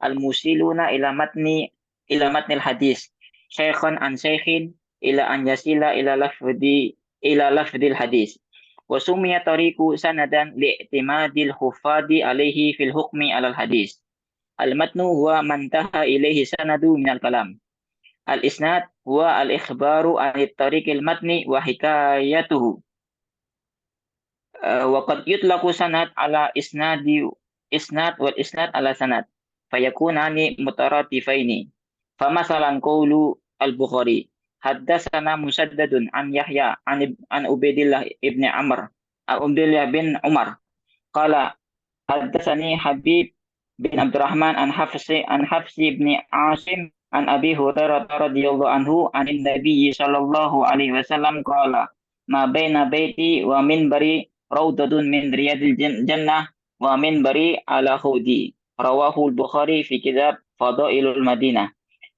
al-musiluna ila matnil hadis syaikhan an syaikhin ila an yasila ila lafdil hadis wa sumiya tariqu sanadan li'timadil hufadi alaihi fil hukmi alal hadis. Al-matnu huwa man taha ilaihi sanadu minal kalam. Al-isnad huwa al-ikhbaru anit tariqil matni wa hikayatuhu. Wa qad yutlaqu sanad ala isnad wal isnad ala sanad fayakunani mutaratifaini. Famasalan qawlu al-Bukhari haddatsana Musaddadun an Yahya an Ubaidillah ibn bin Umar qala haddatsani Habib bin Abdurrahman an Hafsi ibn Asim an Abi Hurairah radhiyallahu anhu anin Nabi sallallahu alaihi wasallam qala ma baina baiti wa minbari raudatun min riyadil jannah wa minbari ala khudi. Rawahu al-Bukhari fi kitab Fadailul Madinah.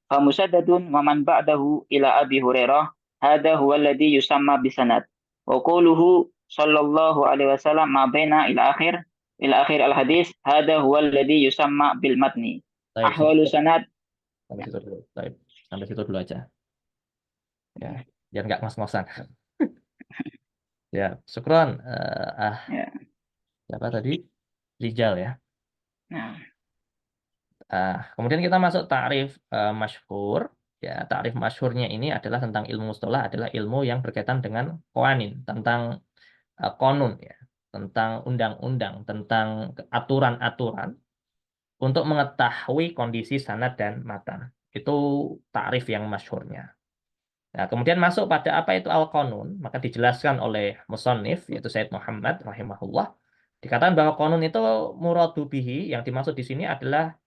Fa Musaddadun wa man ba'dahu ila Abi Hurairah hadha huwa alladhi yusamma bisanad. Wa qawluhu sallallahu alaihi wasallam ma baina ila akhir al-hadis hadha huwa alladhi yusamma bil matni. Ahwalu sanad. Sampai situ dulu. Baik. Sampai situ dulu aja. Ya, biar nggak ngos-ngosan. Ya, syukron. Ya. Siapa tadi? Rijal ya. Nah. Kemudian kita masuk ta'rif masyhur. Ya, ta'rif masyhurnya ini adalah tentang ilmu mustalah, adalah ilmu yang berkaitan dengan qawanin, tentang konun ya, tentang undang-undang, tentang aturan-aturan untuk mengetahui kondisi sanad dan matan. Itu ta'rif yang masyhurnya. Nah, kemudian masuk pada apa itu al-qanun, maka dijelaskan oleh musannif yaitu Said Muhammad rahimahullah. Dikatakan bahwa qanun itu muradu bihi, yang dimaksud di sini adalah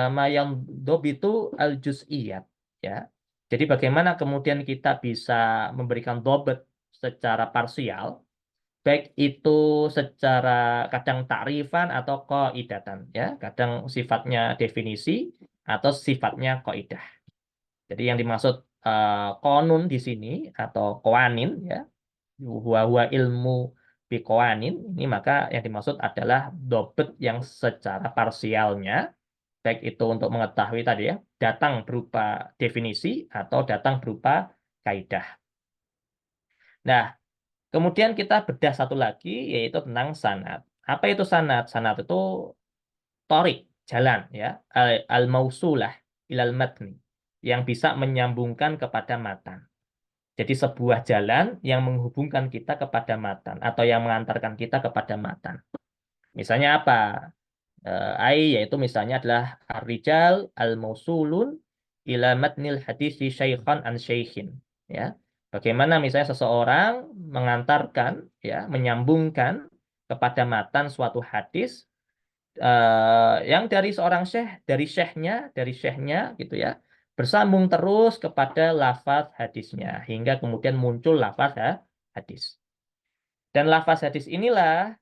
mayang dobitu al-juz'iyat ya. Jadi bagaimana kemudian kita bisa memberikan dobet secara parsial, baik itu secara kadang ta'rifan atau qaidatan ya, kadang sifatnya definisi atau sifatnya qaidah. Jadi yang dimaksud qanun di sini atau qawanin ya, huwa ilmu biqawanin, ini maka yang dimaksud adalah dobet yang secara parsialnya, baik itu untuk mengetahui tadi ya, datang berupa definisi atau datang berupa kaidah. Nah, kemudian kita bedah satu lagi, yaitu tentang sanad. Apa itu sanad? Sanad itu torik, jalan ya, al-mausulah ilal matni, yang bisa menyambungkan kepada matan. Jadi sebuah jalan yang menghubungkan kita kepada matan atau yang mengantarkan kita kepada matan. Misalnya apa? Yaitu misalnya adalah ar-rijal al-mausulun ila matnil hadisi syaikhan an syaikhin ya. Bagaimana misalnya seseorang mengantarkan ya, menyambungkan kepada matan suatu hadis yang dari seorang syekh, dari syekhnya gitu ya, bersambung terus kepada lafaz hadisnya hingga kemudian muncul lafaz hadis. Dan lafaz hadis inilah,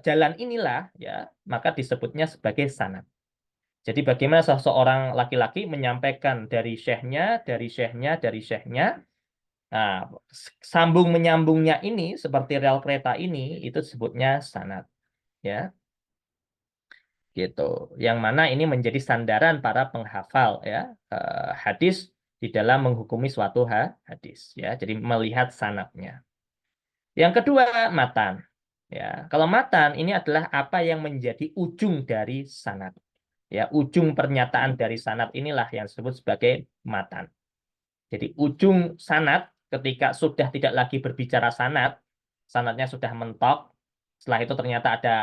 jalan inilah ya, maka disebutnya sebagai sanad. Jadi bagaimana seseorang laki-laki menyampaikan dari syekhnya, nah, sambung menyambungnya ini seperti rel kereta ini, itu disebutnya sanad ya. Gitu. Yang mana ini menjadi sandaran para penghafal ya, hadis di dalam menghukumi suatu hadis ya. Jadi melihat sanadnya. Yang kedua, matan. Ya, kalau matan ini adalah apa yang menjadi ujung dari sanad. Ya, ujung pernyataan dari sanad inilah yang disebut sebagai matan. Jadi ujung sanad ketika sudah tidak lagi berbicara sanad, sanadnya sudah mentok. Setelah itu ternyata ada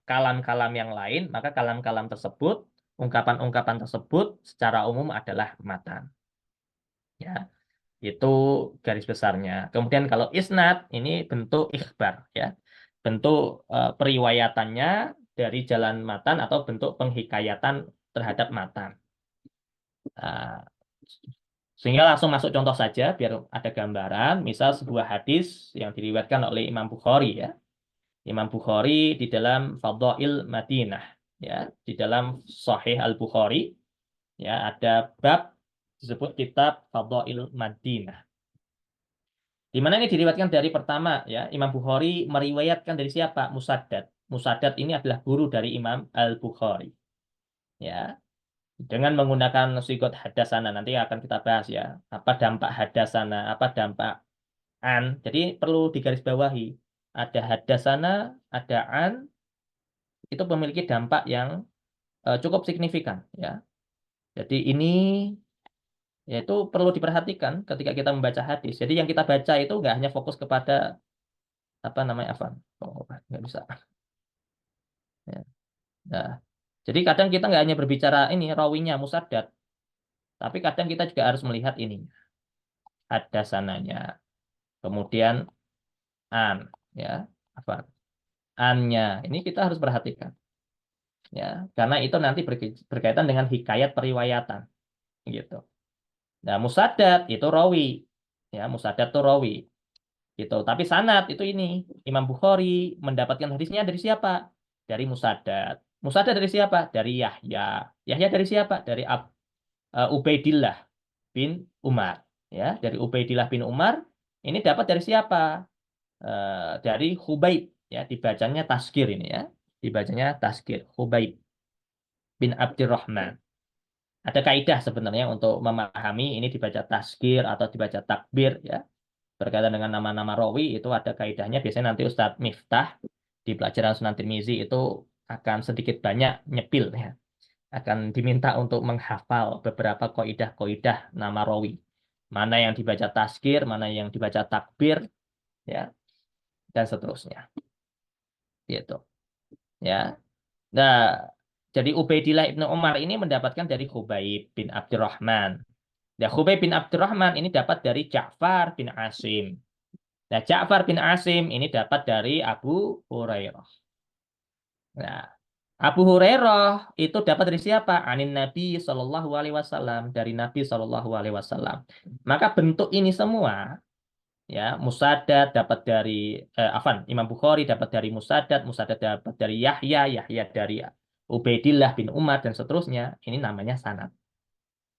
kalam-kalam yang lain, maka kalam-kalam tersebut, ungkapan-ungkapan tersebut secara umum adalah matan. Ya. Itu garis besarnya. Kemudian kalau isnad ini bentuk ikhbar ya. Bentuk periwayatannya dari jalan matan atau bentuk penghikayatan terhadap matan. Nah, sehingga langsung masuk contoh saja biar ada gambaran. Misal sebuah hadis yang diriwayatkan oleh Imam Bukhari ya. Imam Bukhari di dalam Fadhail Madinah ya, di dalam Sahih Al-Bukhari ya ada bab disebut kitab Fadhail Madinah. Di mana ini diriwayatkan dari pertama ya, Imam Bukhari meriwayatkan dari siapa? Musaddad. Musaddad ini adalah guru dari Imam Al-Bukhari. Ya. Dengan menggunakan sigot hadasana nanti akan kita bahas ya. Apa dampak hadasana, apa dampak an. Jadi perlu digarisbawahi. Ada hadasana, ada an, itu memiliki dampak yang cukup signifikan ya. Jadi ini yaitu perlu diperhatikan ketika kita membaca hadis. Jadi yang kita baca itu nggak hanya fokus kepada apa namanya Afan. Oh, nggak bisa. Ya. Nah, jadi kadang kita nggak hanya berbicara ini rawinya musaddad, tapi kadang kita juga harus melihat ini hadasananya. Kemudian an ya, apa? Annya. Ini kita harus perhatikan. Ya, karena itu nanti berkaitan dengan hikayat periwayatan gitu. Nah, musaddad itu rawi. Ya, musaddad itu rawi. Gitu. Tapi sanad itu ini Imam Bukhari mendapatkan hadisnya dari siapa? Dari Musaddad. Musaddad dari siapa? Dari Yahya. Yahya dari siapa? Dari Ubaidillah bin Umar. Ya, dari Ubaidillah bin Umar ini dapat dari siapa? Dari Khubayb. Ya, dibacanya Tazkir ini ya. Dibacanya Tazkir. Khubayb bin Abdurrahman. Ada kaidah sebenarnya untuk memahami ini dibaca Tazkir atau dibaca takbir ya. Berkaitan dengan nama-nama rawi itu ada kaidahnya. Biasanya nanti Ustadz Miftah di pelajaran Sunan Tirmizi itu akan sedikit banyak nyepil ya. Akan diminta untuk menghafal beberapa kaidah-kaidah nama rawi. Mana yang dibaca tazkir, mana yang dibaca takbir ya, dan seterusnya. Gitu. Ya. Nah, jadi Ubaidillah ibnu Umar ini mendapatkan dari Khubayb bin Abdurrahman. Nah, Khubayb bin Abdurrahman ini dapat dari Ja'far bin Asim. Nah, Ja'far bin Asim ini dapat dari Abu Hurairah. Nah, Abu Hurairah itu dapat dari siapa? Anin Nabi Shallallahu Alaihi Wasallam, dari Nabi Shallallahu Alaihi Wasallam. Maka bentuk ini semua, ya, Musaddad dapat dari Imam Bukhari dapat dari Musaddad, Musaddad dapat dari Yahya, Yahya dari Ubaidillah bin Umar dan seterusnya. Ini namanya sanad.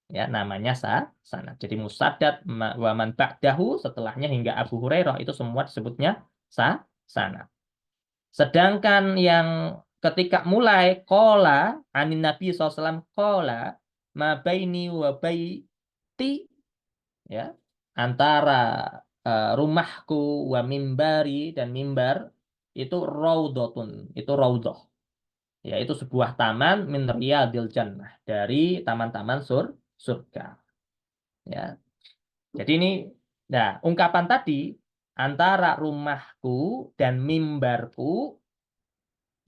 Ya, namanya sanad. Jadi Musaddad wa man ba'dahu setelahnya hingga Abu Hurairah itu semua disebutnya sanad. Sedangkan yang ketika mulai qala anin Nabi SAW qala ma baini wa baiti ya, antara rumahku wa mimbari dan mimbar itu raudhatun, itu raudhah. Ya, itu sebuah taman min riyadil jannah, dari taman-taman surga. Ya. Jadi ini nah, ungkapan tadi antara rumahku dan mimbarku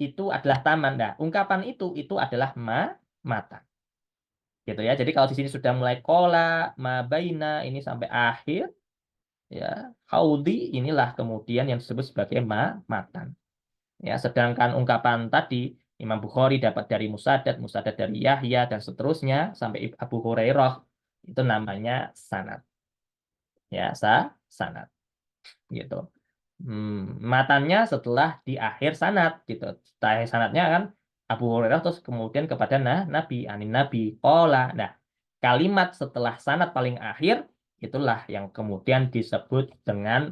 itu adalah taman. Nah, ungkapan itu adalah mata. Gitu ya. Jadi kalau di sini sudah mulai kola, mabaina ini sampai akhir ya, haudi inilah kemudian yang disebut sebagai matan. Ya, sedangkan ungkapan tadi Imam Bukhari dapat dari Musaddad, Musaddad dari Yahya dan seterusnya sampai Abu Hurairah itu namanya sanad. Ya, sanad. Gitu. Matannya setelah di akhir sanad gitu. Akhir sanadnya kan Abu Hurairah terus kemudian kepada Nabi, anin Nabi, qala. Nah, kalimat setelah sanad paling akhir itulah yang kemudian disebut dengan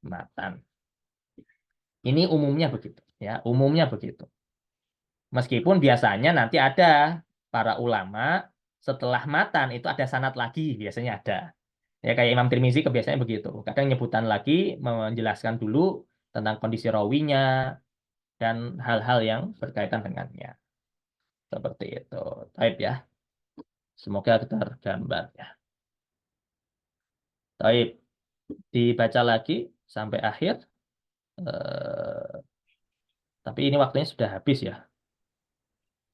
matan. Ini umumnya begitu, ya, umumnya begitu. Meskipun biasanya nanti ada para ulama setelah matan itu ada sanad lagi, biasanya ada. Ya kayak Imam Tirmizi kebiasaannya begitu. Kadang nyebutan lagi menjelaskan dulu tentang kondisi rawinya dan hal-hal yang berkaitan dengannya. Seperti itu. Taib ya. Semoga tergambar ya. Taib. Dibaca lagi sampai akhir. Tapi ini waktunya sudah habis ya.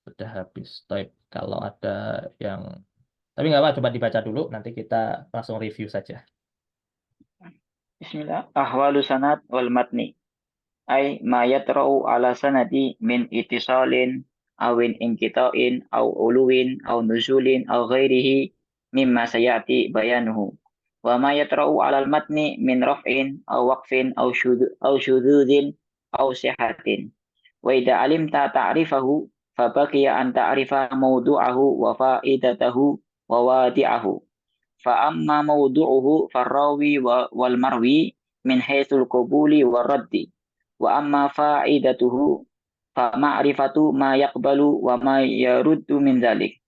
Sudah habis. Taib. Kalau ada yang Tapi nggak apa, coba dibaca dulu, nanti kita langsung review saja. Bismillah. Ahwalu sanad wal matni. Ay ma yatra'u ala sanadi min itisalin awin inqita'in aw uluwin aw nuzulin aw ghairihi mimma sayati bayanuhu. Wa ma yatra'u ala al-matni min raf'in aw waqfin aw syududin aw sihatin. Wa idza alimta ta'rifahu fabaqiya an ta'rifa mawdu'ahu wa fa'idatahu wa wadi'ahu. Fa amma mawdu'uhu farrawi wal marwi min haitsul qabuli wa raddi. Wa amma fa'idatuhu fa ma'rifatu ma yaqbalu wa ma yaruddu min dzalik.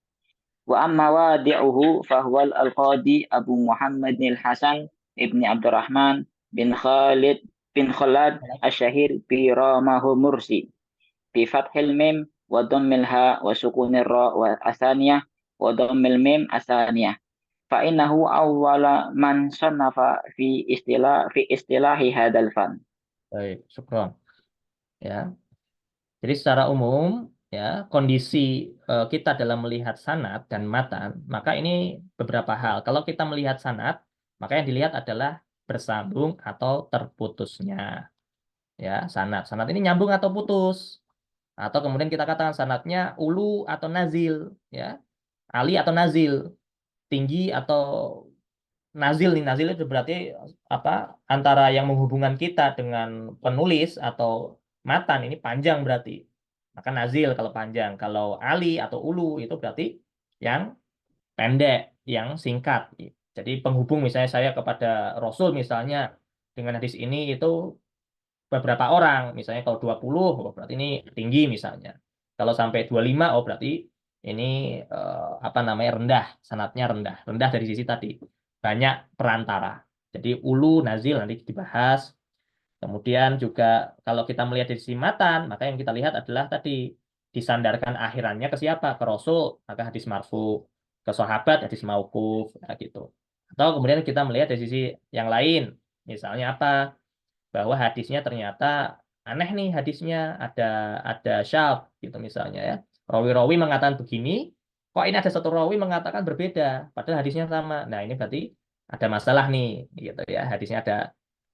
Wa amma wadi'uhu fa huwa al-qadi Abu Muhammad al-Hasan ibni Abdurrahman bin Khalid bin Khalad asy-syahir bi Ramahu Mursi bi fathil mim wa dhammil ha wa sukunir ra wa asaniyah wa dhammil mim asaniyah. Fa innahu awwala man sannafa fi istilahi hadzal fan. Baik, syukron. Ya. Jadi secara umum ya kondisi kita dalam melihat sanad dan matan, maka ini beberapa hal. Kalau kita melihat sanad, maka yang dilihat adalah bersambung atau terputusnya. Ya, sanad. Sanad ini nyambung atau putus. Atau kemudian kita katakan sanadnya ulu atau nazil, ya. Ali atau nazil. Tinggi atau nazil nih. Nazil itu berarti apa? Antara yang menghubungkan kita dengan penulis atau matan ini panjang berarti. Maka nazil kalau panjang. Kalau ali atau ulu itu berarti yang pendek, yang singkat. Jadi penghubung misalnya saya kepada Rasul misalnya dengan hadis ini itu beberapa orang. Misalnya kalau 20, oh berarti ini tinggi misalnya. Kalau sampai 25, oh berarti ini apa namanya rendah, sanadnya rendah. Rendah dari sisi tadi. Banyak perantara. Jadi ulu, nazil nanti dibahas. Kemudian juga kalau kita melihat dari sisi matan, maka yang kita lihat adalah tadi disandarkan akhirannya ke siapa? Ke Rasul, maka hadis marfu. Ke sahabat, hadis mauquf, ya gitu. Atau kemudian kita melihat dari sisi yang lain. Misalnya apa? Bahwa hadisnya ternyata aneh nih hadisnya, ada syadz gitu misalnya ya. Rawi-rawi mengatakan begini, kok ini ada satu rawi mengatakan berbeda, padahal hadisnya sama. Nah, ini berarti ada masalah nih, gitu ya. Hadisnya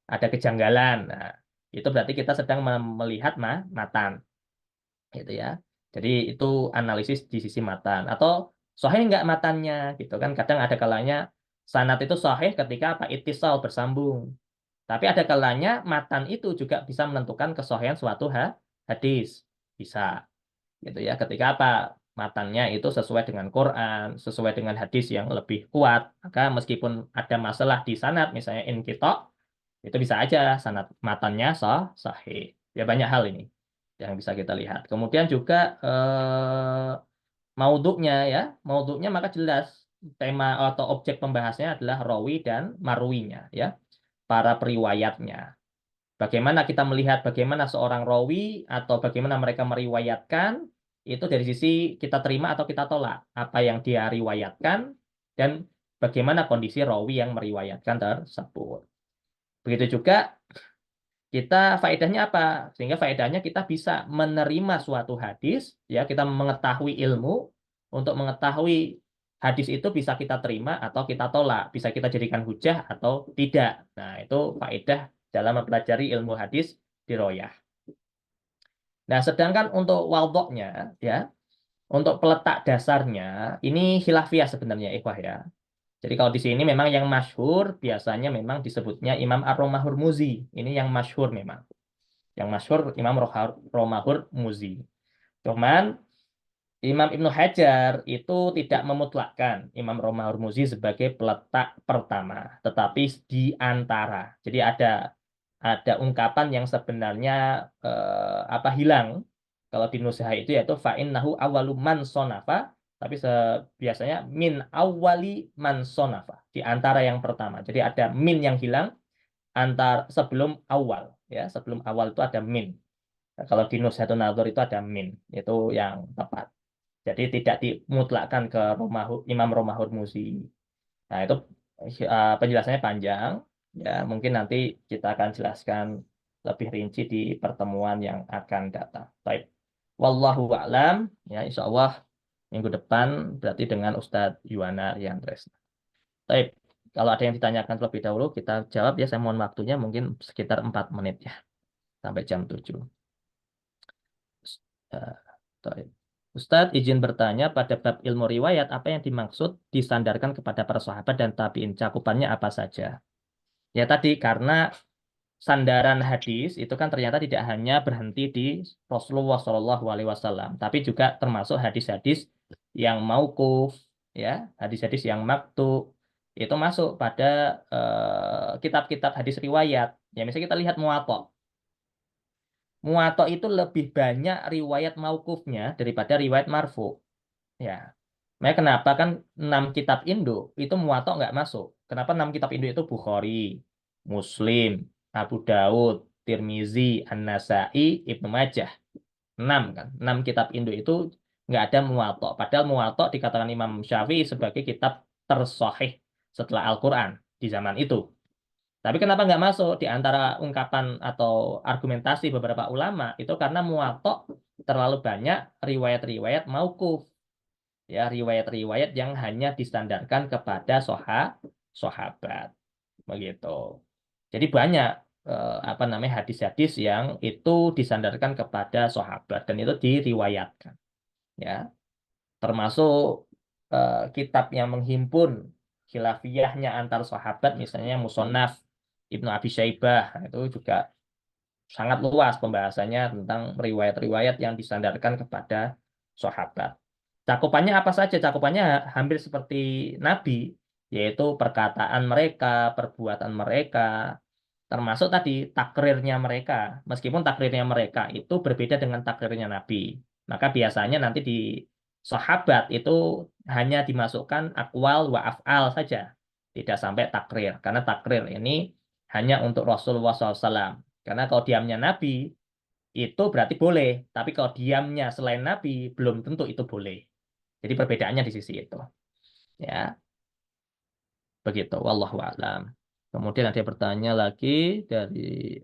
ada kejanggalan. Nah, itu berarti kita sedang melihat matan, gitu ya. Jadi itu analisis di sisi matan. Atau sahih nggak matannya, gitu kan. Kadang ada kalanya sanad itu sahih ketika apa? Ittisal bersambung. Tapi ada kalanya matan itu juga bisa menentukan kesahihan suatu hadis. Bisa. Gitu ya. Ketika apa? Matannya itu sesuai dengan Quran, sesuai dengan hadis yang lebih kuat. Maka meskipun ada masalah di sanad, misalnya inqita', itu bisa aja sanad matannya sahih. Ya banyak hal ini yang bisa kita lihat. Kemudian juga maudhu'nya ya. Maudhu'nya maka jelas tema atau objek pembahasnya adalah rawi dan marwinya ya. Para periwayatnya. Bagaimana kita melihat bagaimana seorang rawi atau bagaimana mereka meriwayatkan itu dari sisi kita terima atau kita tolak apa yang dia riwayatkan dan bagaimana kondisi rawi yang meriwayatkan tersebut. Begitu juga kita faedahnya apa? Sehingga faedahnya kita bisa menerima suatu hadis ya, kita mengetahui ilmu untuk mengetahui hadis itu bisa kita terima atau kita tolak, bisa kita jadikan hujah atau tidak. Nah, itu faedah dalam mempelajari ilmu hadis diroyah. Nah, sedangkan untuk wadoknya, ya, untuk peletak dasarnya, ini khilafiyah sebenarnya, ikhwah ya. Jadi kalau di sini memang yang masyhur biasanya memang disebutnya Imam Ar-Romahur-Muzi. Ini yang masyhur memang. Yang masyhur Imam Romahur-Muzi. Cuman Imam Ibnu Hajar itu tidak memutlakkan Imam Romahur-Muzi sebagai peletak pertama, tetapi di antara. Jadi ada ungkapan yang sebenarnya hilang kalau di Nusha itu yaitu fa innahu awwalu man sonafa, tapi biasanya min awwali man sonafa, di antara yang pertama. Jadi ada min yang hilang sebelum awal ya, sebelum awal itu ada min. Nah, kalau di Nushatun Nadhor itu ada min, itu yang tepat. Jadi tidak dimutlakkan ke Imam Romahur-Muzi. Nah, itu penjelasannya panjang. Ya, mungkin nanti kita akan jelaskan lebih rinci di pertemuan yang akan datang. Baik. Wallahu a'lam. Ya, insya Allah Minggu depan berarti dengan Ustadz Yuwana Rian Tresna. Baik, kalau ada yang ditanyakan terlebih dahulu, kita jawab ya. Saya mohon waktunya mungkin sekitar 4 menit ya, sampai jam 7. Baik. Ustadz izin bertanya, pada bab ilmu riwayat, apa yang dimaksud disandarkan kepada para sahabat dan tabi'in? Cakupannya apa saja? Ya tadi, karena sandaran hadis itu kan ternyata tidak hanya berhenti di Rasulullah SAW, tapi juga termasuk hadis-hadis yang mauquf, ya, hadis-hadis yang maktu, itu masuk pada kitab-kitab hadis riwayat. Ya, misalnya kita lihat Muwatta. Muwatta itu lebih banyak riwayat mauqufnya daripada riwayat marfu. Ya. Makanya kenapa kan 6 kitab Indo itu Muwatta nggak masuk. Kenapa 6 kitab Indo itu Bukhari, Muslim, Abu Daud, Tirmizi, An-Nasai, Ibnu Majah. 6 kan. 6 kitab Indo itu nggak ada Muwatta. Padahal Muwatta dikatakan Imam Syafi'i sebagai kitab tersahih setelah Al-Quran di zaman itu. Tapi kenapa nggak masuk di antara ungkapan atau argumentasi beberapa ulama itu karena Muwatta terlalu banyak riwayat-riwayat mauquf. Ya, riwayat-riwayat yang hanya disandarkan kepada sahabat. Begitu. Jadi banyak hadis-hadis yang itu disandarkan kepada sahabat dan itu diriwayatkan. Ya. Termasuk kitab yang menghimpun khilafiyahnya antar sahabat, misalnya Musonaf Ibnu Abi Syaibah, itu juga sangat luas pembahasannya tentang riwayat-riwayat yang disandarkan kepada sahabat. Cakupannya apa saja? Cakupannya hampir seperti Nabi, yaitu perkataan mereka, perbuatan mereka, termasuk tadi takrirnya mereka. Meskipun takrirnya mereka itu berbeda dengan takrirnya Nabi. Maka biasanya nanti di sahabat itu hanya dimasukkan akwal wa af'al saja. Tidak sampai takrir. Karena takrir ini hanya untuk Rasulullah SAW. Karena kalau diamnya Nabi, itu berarti boleh. Tapi kalau diamnya selain Nabi, belum tentu itu boleh. Jadi perbedaannya di sisi itu. Ya. Begitu. Wallahu a'lam. Kemudian ada yang bertanya lagi dari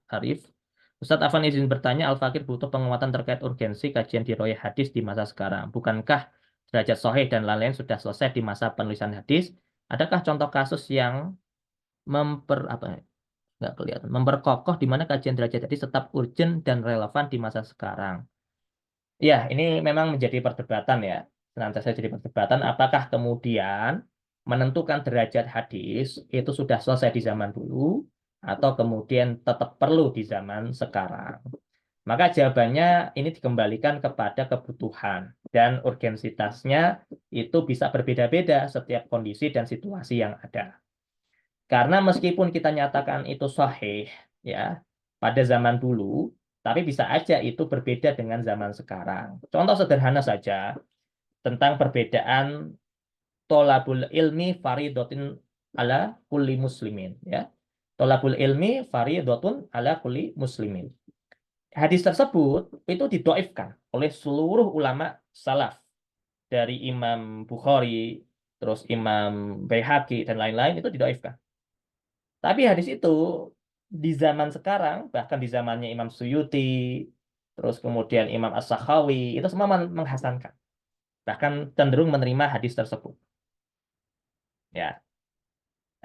Arif. Ustadz Afan izin bertanya, Al-Fakir butuh penguatan terkait urgensi kajian riwayat hadis di masa sekarang. Bukankah derajat sahih dan lain-lain sudah selesai di masa penulisan hadis? Adakah contoh kasus yang memperkokoh di mana kajian derajat hadis tetap urgent dan relevan di masa sekarang? Ya, ini memang menjadi perdebatan ya. Senantiasa jadi perdebatan apakah kemudian menentukan derajat hadis itu sudah selesai di zaman dulu atau kemudian tetap perlu di zaman sekarang. Maka jawabannya ini dikembalikan kepada kebutuhan dan urgensitasnya itu bisa berbeda-beda setiap kondisi dan situasi yang ada. Karena meskipun kita nyatakan itu sahih ya pada zaman dulu, tapi bisa aja itu berbeda dengan zaman sekarang. Contoh sederhana saja tentang perbedaan tolabul ilmi faridotin ala kulli muslimin. Ya. Tolabul ilmi faridotun ala kulli muslimin. Hadis tersebut itu didoifkan oleh seluruh ulama salaf. Dari Imam Bukhari, terus Imam Baihaqi, dan lain-lain itu didoifkan. Tapi hadis itu di zaman sekarang, bahkan di zamannya Imam Suyuti, terus kemudian Imam As-Sakhawi, itu semua menghasankan. Bahkan cenderung menerima hadis tersebut. Ya.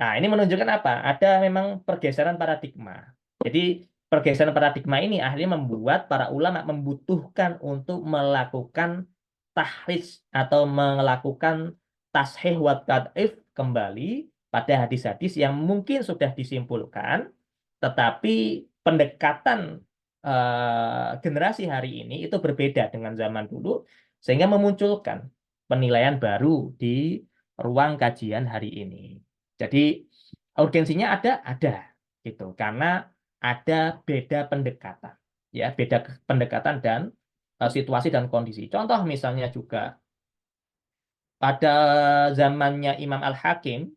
Nah, ini menunjukkan apa? Ada memang pergeseran paradigma. Jadi, pergeseran paradigma ini akhirnya membuat para ulama membutuhkan untuk melakukan tahrij atau melakukan tashih wa tad'if kembali pada hadis-hadis yang mungkin sudah disimpulkan, tetapi pendekatan generasi hari ini itu berbeda dengan zaman dulu, sehingga memunculkan penilaian baru di ruang kajian hari ini. Jadi urgensinya ada gitu, karena ada beda pendekatan, ya, beda pendekatan dan situasi dan kondisi. Contoh misalnya juga pada zamannya Imam Al-Hakim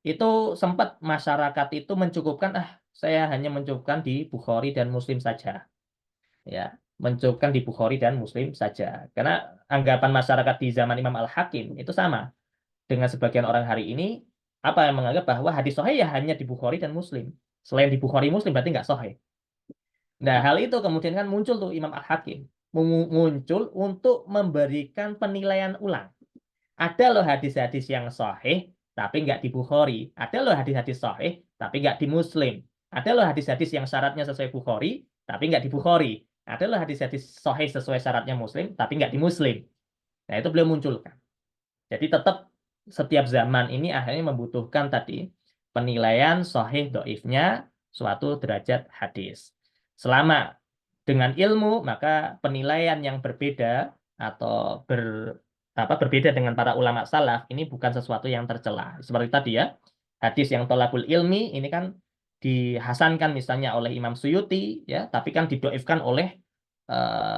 itu sempat masyarakat itu mencukupkan saya hanya mencukupkan di Bukhari dan Muslim saja. Ya, mencukupkan di Bukhari dan Muslim saja. Karena anggapan masyarakat di zaman Imam Al-Hakim itu sama dengan sebagian orang hari ini, apa yang menganggap bahwa hadis sahih ya hanya di Bukhari dan Muslim. Selain di Bukhari Muslim berarti nggak sahih. Nah, hal itu kemudian kan muncul tuh Imam Al-Hakim. muncul untuk memberikan penilaian ulang. Ada loh hadis-hadis yang sahih, tapi nggak di Bukhari. Ada loh hadis-hadis sahih, tapi nggak di Muslim. Ada loh hadis-hadis yang syaratnya sesuai Bukhari, tapi nggak di Bukhari. Ada loh hadis-hadis sahih sesuai syaratnya Muslim, tapi nggak di Muslim. Nah, itu beliau munculkan. Jadi tetap setiap zaman ini akhirnya membutuhkan tadi penilaian sahih doifnya suatu derajat hadis. Selama dengan ilmu, maka penilaian yang berbeda atau berbeda dengan para ulama salaf ini bukan sesuatu yang tercela. Seperti tadi ya, hadis yang tolakul ilmi ini kan dihasankan misalnya oleh Imam Suyuti ya, tapi kan didoifkan oleh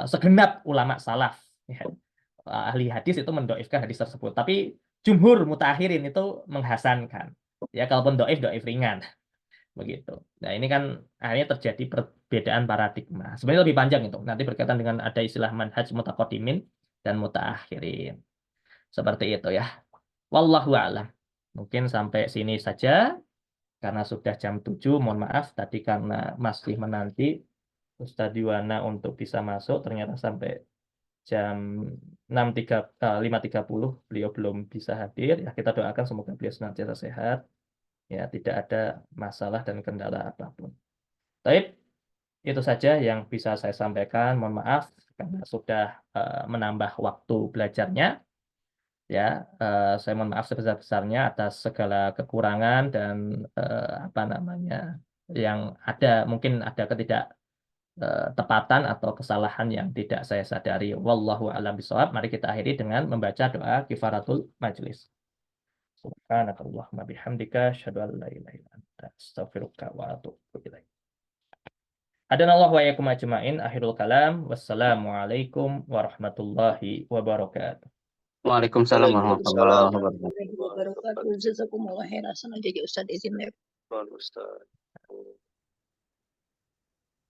segenap ulama salaf ya. Ahli hadis itu mendoifkan hadis tersebut, tapi jumhur mutaakhirin itu menghasankan ya, kalaupun doif ringan begitu. Nah, ini kan akhirnya terjadi perbedaan paradigma. Sebenarnya lebih panjang itu, nanti berkaitan dengan ada istilah manhaj mutaqaddimin dan mutaakhirin. Seperti itu ya. Wallahu a'lam. Mungkin sampai sini saja karena sudah jam 7. Mohon maaf tadi karena masih menanti Ustadz Diwana untuk bisa masuk, ternyata sampai jam 5.30 beliau belum bisa hadir. Ya, kita doakan semoga beliau senantiasa sehat. Ya, tidak ada masalah dan kendala apapun. Baik, itu saja yang bisa saya sampaikan. Mohon maaf karena sudah menambah waktu belajarnya. Ya, saya mohon maaf sebesar-besarnya atas segala kekurangan dan yang ada, mungkin ada tepatan atau kesalahan yang tidak saya sadari. Wallahu a'lam bishawab. Mari kita akhiri dengan membaca doa kifaratul majlis. Subhanakallahumma bihamdika asyhadu an la ilaha illa anta astaghfiruka wa atubu ilaik. Hadanallahu wa iyyakum ajma'in. Akhirul kalam. Wassalamualaikum warahmatullahi wabarakatuh. Waalaikumsalam warahmatullahi Waalaikumsalam wabarakatuh. Wabarakatuh. Jazakumullah khairan. Sana jadi Ustaz izin. Ustaz.